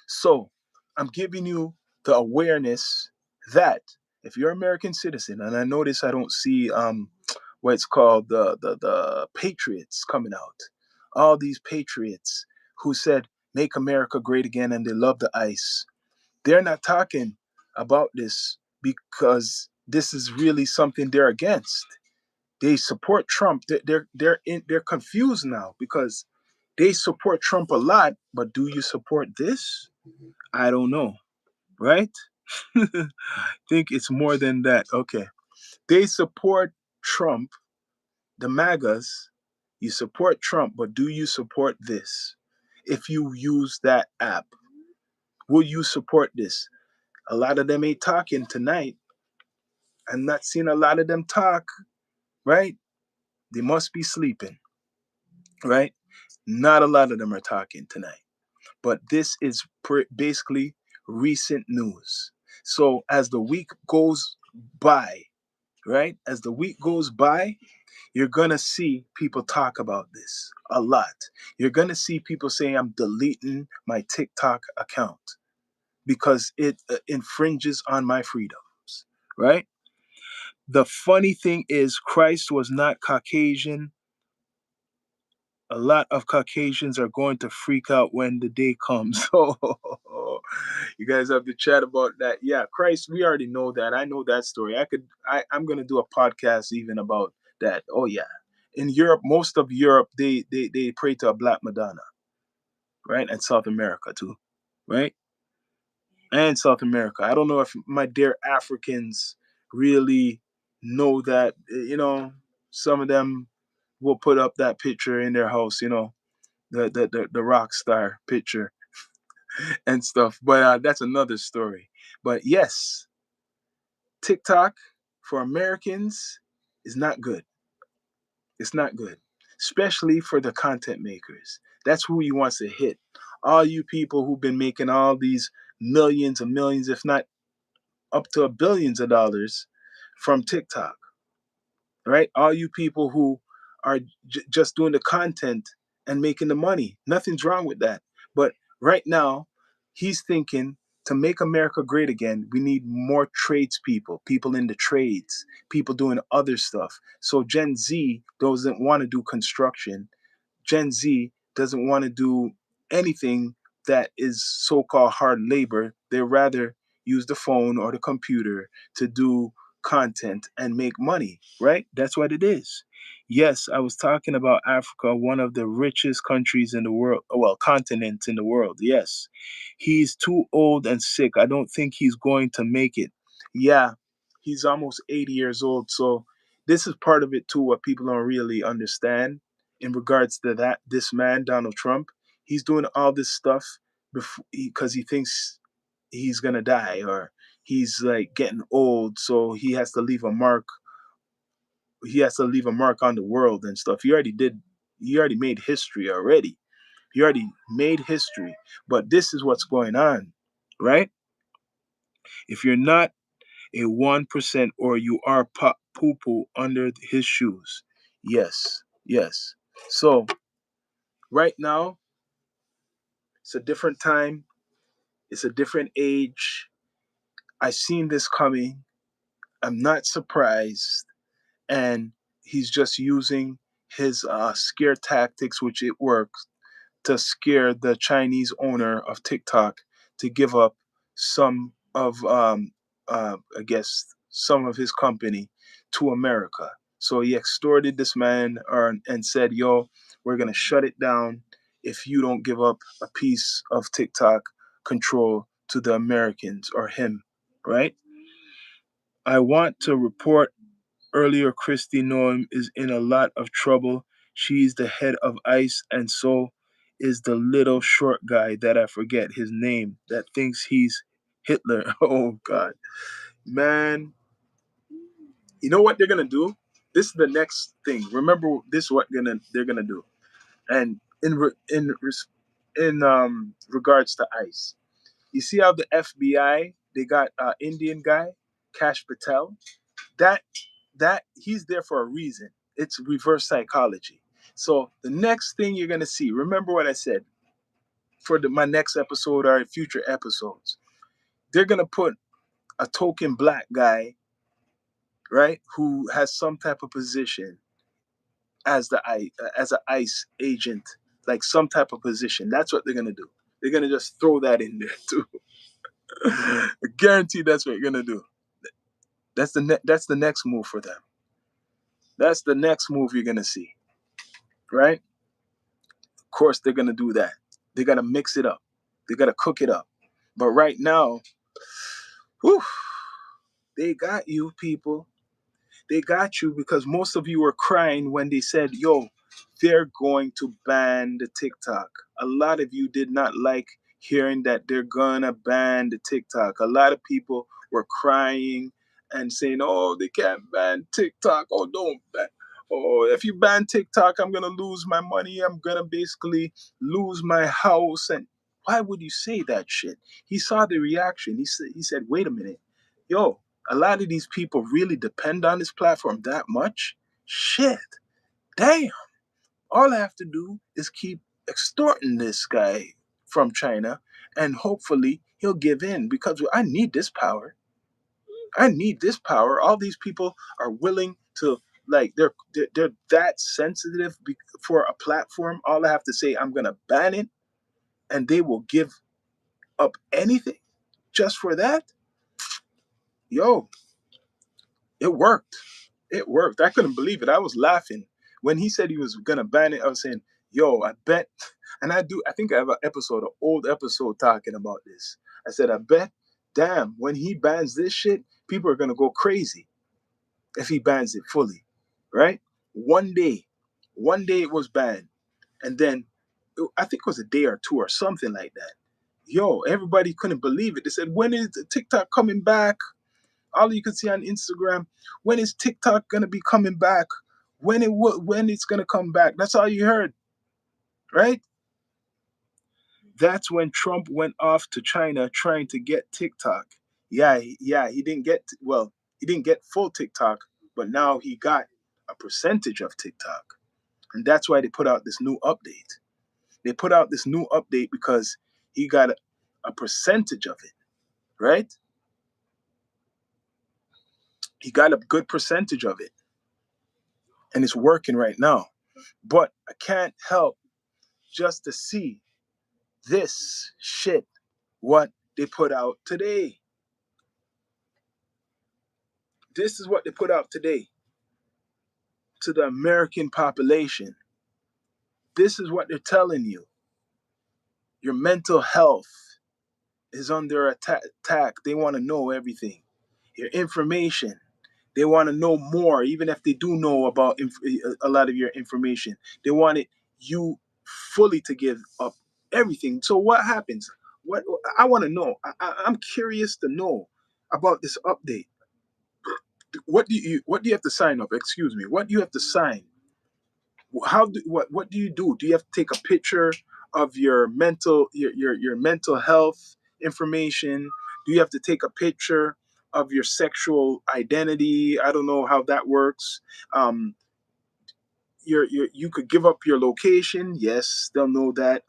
So I'm giving you the awareness that if you're an American citizen, and I notice I don't see what it's called the patriots coming out, all these patriots who said make America great again and they love the ice. They're not talking about this because this is really something they're against. They support Trump. They're confused now because they support Trump a lot, but do you support this? I don't know, right? Think it's more than that. Okay. They support Trump, the MAGAs. You support Trump, but do you support this? If you use that app, will you support this? A lot of them ain't talking tonight. I'm not seeing a lot of them talk, right? They must be sleeping, right? Not a lot of them are talking tonight. But this is basically recent news. So as the week goes by, right? As the week goes by, you're going to see people talk about this a lot. You're going to see people saying, I'm deleting my TikTok account because it infringes on my freedoms, right? The funny thing is, Christ was not Caucasian. A lot of Caucasians are going to freak out when the day comes. So you guys have to chat about that. Yeah, Christ, we already know that. I know that story. I'm gonna do a podcast even about that. Oh yeah. In Europe, most of Europe, they pray to a black Madonna, right? And South America too, right? And South America. I don't know if my dear Africans really know that, some of them will put up that picture in their house, the rock star picture. and stuff. But that's another story. But yes, TikTok for Americans is not good. It's not good, especially for the content makers. That's who he wants to hit. All you people who've been making all these millions and millions, if not up to billions of dollars from TikTok, right? All you people who are just doing the content and making the money. Nothing's wrong with that. But right now, he's thinking to make America great again, we need more tradespeople, people in the trades, people doing other stuff. So Gen Z doesn't want to do construction. Gen Z doesn't want to do anything that is so called hard labor. They rather use the phone or the computer to do content and make money, right? That's what it is. Yes, I was talking about Africa, one of the richest countries in the world, well, continents in the world. Yes. He's too old and sick. I don't think he's going to make it. Yeah, he's almost 80 years old. So, this is part of it too, what people don't really understand in regards to that this man Donald Trump. He's doing all this stuff because he thinks he's gonna die or he's like getting old, so he has to leave a mark. He has to leave a mark on the world and stuff. He already did. He already made history already. He already made history. But this is what's going on, right? If you're not a 1% or you are poo poo under his shoes, yes, yes. So right now it's a different time. It's a different age. I seen this coming. I'm not surprised. And he's just using his scare tactics, which it works, to scare the Chinese owner of TikTok to give up some of, I guess, some of his company to America. So he extorted this man and said, "Yo, we're gonna shut it down if you don't give up a piece of TikTok control to the Americans or him." Right? I want to report earlier Kristi Noem is in a lot of trouble. She's the head of ICE, and so is the little short guy that I forget his name that thinks he's Hitler. Oh God. Man, you know what they're gonna do? This is the next thing. Remember this is what they're gonna do. And in regards to ICE. You see how the FBI they got Indian guy, Cash Patel? that that he's there for a reason. It's reverse psychology. So the next thing you're gonna see, remember what I said for my next episode or future episodes. They're gonna put a token black guy, right, who has some type of position as as an ICE agent, like some type of position. That's what they're gonna do. They're gonna just throw that in there too. I guarantee that's what you're gonna do. That's the next move for them. That's the next move you're gonna see, right? Of course, they're gonna do that. They gotta mix it up. They gotta cook it up. But right now, whew, they got you people. They got you because most of you were crying when they said, "Yo, they're going to ban the TikTok." A lot of you did not like hearing that they're gonna ban the TikTok. A lot of people were crying and saying, "Oh, they can't ban TikTok. Oh, don't ban. Oh, if you ban TikTok, I'm gonna lose my money. I'm gonna basically lose my house." And why would you say that shit? He saw the reaction. He said, "Wait a minute, yo, a lot of these people really depend on this platform that much? Shit. Damn. All I have to do is keep extorting this guy from China and hopefully he'll give in because I need this power. I need this power. All these people are willing to like they're that sensitive for a platform. All I have to say I'm going to ban it and they will give up anything just for that. Yo, it worked. It worked. I couldn't believe it. I was laughing when he said he was gonna ban it. I was saying, "Yo, I bet." And I do. I think I have an old episode talking about this. I said, "I bet, damn, when he bans this shit, people are gonna go crazy if he bans it fully, right?" One day, one day it was banned, and then I think it was a day or two or something like that. Yo, everybody couldn't believe it. They said, when is TikTok coming back? All you could see on Instagram, when is TikTok gonna be coming back? When it's gonna come back? That's all you heard, right? That's when Trump went off to China trying to get TikTok. Yeah, yeah, he didn't get well, he didn't get full TikTok, but now he got a percentage of TikTok. And that's why they put out this new update. They put out this new update because he got a percentage of it, right? He got a good percentage of it, and it's working right now. But I can't help just to see this shit, what they put out today. This is what they put out today to the American population. This is what they're telling you. Your mental health is under attack. They want to know everything. Your information, they want to know more, even if they do know about a lot of your information. They want it you fully to give up everything. So what happens? What I want to know, I'm curious to know about this update. What do you have to sign up? Excuse me. What do you have to sign? What do you do? Do you have to take a picture of your mental health information? Do you have to take a picture of your sexual identity? I don't know how that works. Um, you could give up your location. Yes, they'll know that.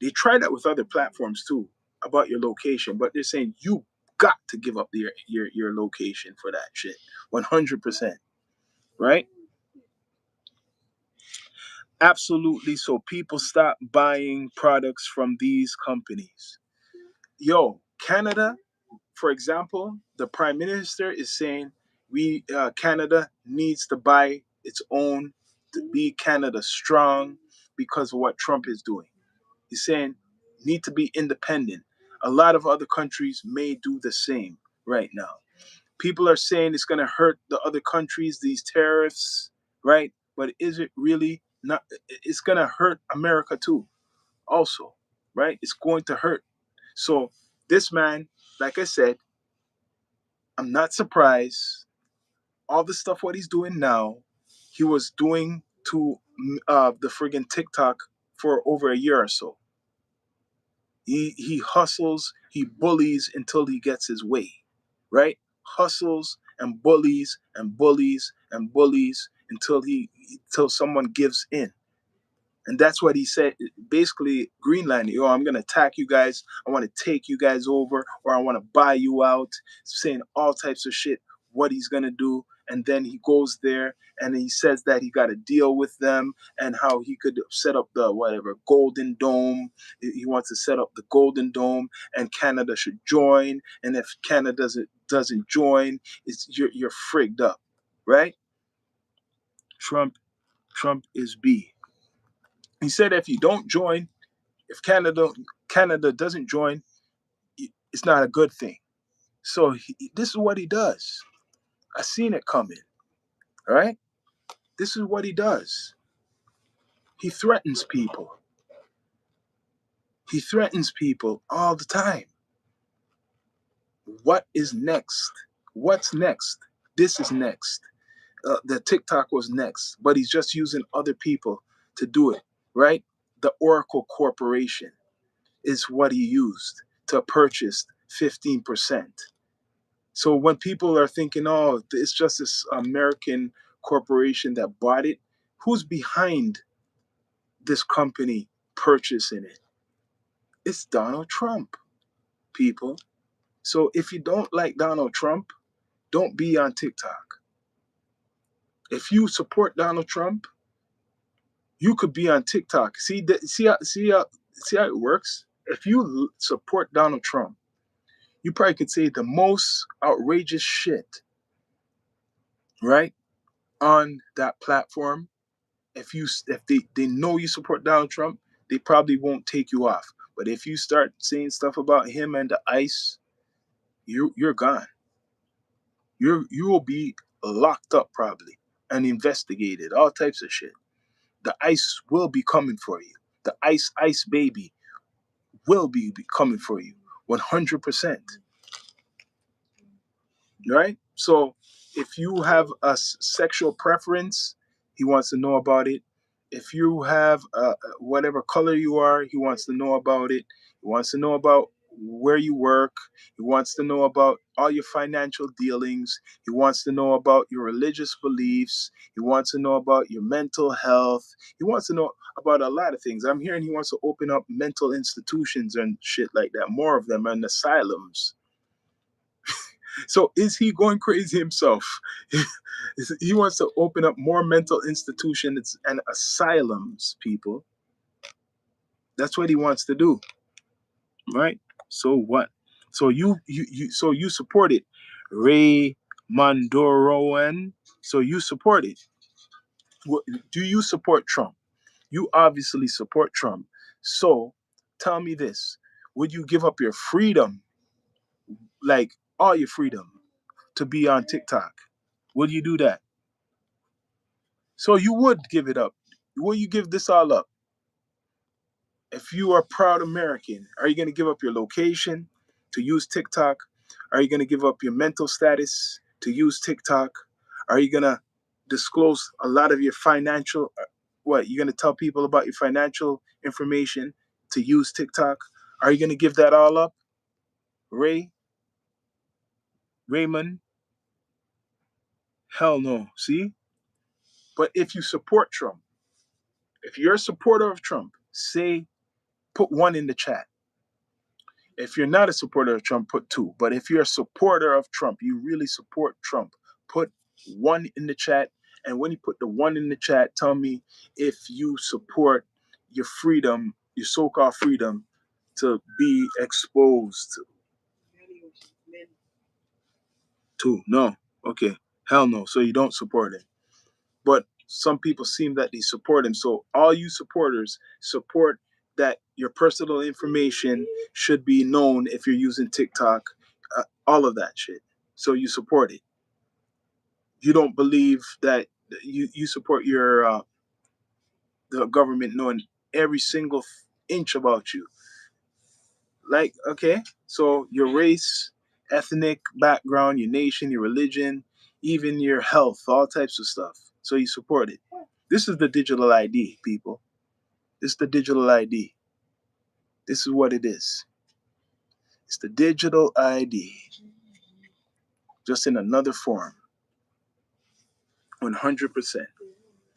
They try that with other platforms too about your location, but they're saying you got to give up your location for that shit. 100%, right? Absolutely. So people stop buying products from these companies. Yo, Canada, for example, the prime minister is saying we Canada needs to buy its own to be Canada strong because of what Trump is doing. He's saying need to be independent. A lot of other countries may do the same right now. People are saying it's going to hurt the other countries, these tariffs, right? But is it really not? It's going to hurt America too, also, right? It's going to hurt. So, this man, like I said, I'm not surprised. All the stuff what he's doing now, he was doing to the friggin' TikTok for over a year or so. He hustles, he bullies until he gets his way, right? Hustles and bullies and bullies and bullies until someone gives in. And that's what he said. Basically, Greenland, I'm gonna attack you guys. I want to take you guys over, or I want to buy you out. Saying all types of shit. What he's gonna do, and then he goes there and he says that he got a deal with them and how he could set up the whatever Golden Dome. He wants to set up the Golden Dome, and Canada should join. And if Canada doesn't join, you're frigged up, right? Trump Trump is B. He said if you don't join, if Canada doesn't join, it's not a good thing. So this is what he does. I seen it coming. All right, this is what he does. He threatens people. He threatens people all the time. What is next? What's next? This is next. The TikTok was next, but he's just using other people to do it. Right? The Oracle Corporation is what he used to purchase 15%. So when people are thinking, oh, it's just this American corporation that bought it, who's behind this company purchasing it? It's Donald Trump, people. So if you don't like Donald Trump, don't be on TikTok. If you support Donald Trump, you could be on TikTok. See how it works. If you support Donald Trump, you probably could say the most outrageous shit, right, on that platform. If they know you support Donald Trump, they probably won't take you off. But if you start saying stuff about him and the ICE, you're gone. You will be locked up probably and investigated, all types of shit. The ICE will be coming for you. The ICE baby will be coming for you 100%. Right? So if you have a sexual preference, he wants to know about it. If you have whatever color you are, he wants to know about it. He wants to know about where you work. He wants to know about all your financial dealings. He wants to know about your religious beliefs. He wants to know about your mental health. He wants to know about a lot of things. I'm hearing he wants to open up mental institutions and shit like that, more of them, and asylums. So is he going crazy himself? He wants to open up more mental institutions and asylums, people. That's what he wants to do, right? So what? So you support it, Ray Mondoroan. So you support it. Do you support Trump? You obviously support Trump. So tell me this: would you give up your freedom, like all your freedom, to be on TikTok? Would you do that? So you would give it up. Will you give this all up? If you are a proud American, are you going to give up your location to use TikTok? Are you going to give up your mental status to use TikTok? Are you going to disclose a lot of your financial, what? You're going to tell people about your financial information to use TikTok? Are you going to give that all up? Raymond? Hell no. See? But if you support Trump, if you're a supporter of Trump, say, put one in the chat. If you're not a supporter of Trump, put two. But if you're a supporter of Trump, you really support Trump, put one in the chat. And when you put the one in the chat, tell me if you support your freedom, your so-called freedom to be exposed to. No. Okay. Hell no. So you don't support it. But some people seem that they support him. So all you supporters support that your personal information should be known if you're using TikTok, all of that shit. So you support it. You don't believe that you support your the government knowing every single inch about you. Like, okay, so your race, ethnic background, your nation, your religion, even your health, all types of stuff. So you support it. This is the digital ID, people. This is the digital ID. This is what it is. It's the digital ID, just in another form. 100%.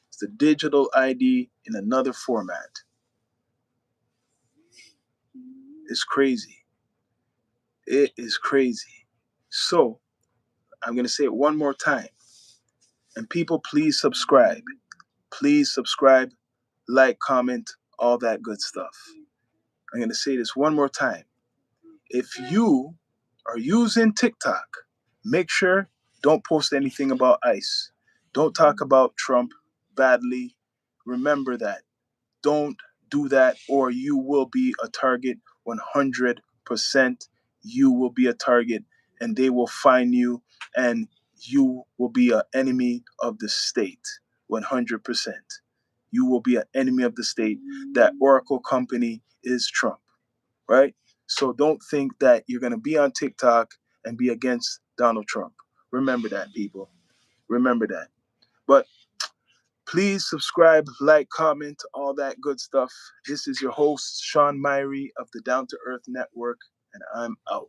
It's the digital ID in another format. It's crazy. It is crazy. So, I'm going to say it one more time. And people, please subscribe. Please subscribe, like, comment, all that good stuff. I'm going to say this one more time. If you are using TikTok, make sure don't post anything about ICE. Don't talk about Trump badly. Remember that. Don't do that, or you will be a target 100%. You will be a target, and they will find you, and you will be an enemy of the state 100%. You will be an enemy of the state. That Oracle company is Trump, right? So don't think that you're going to be on TikTok and be against Donald Trump. Remember that, people. Remember that. But please subscribe, like, comment, all that good stuff. This is your host, Sean Myrie of the Down to Earth Network, and I'm out.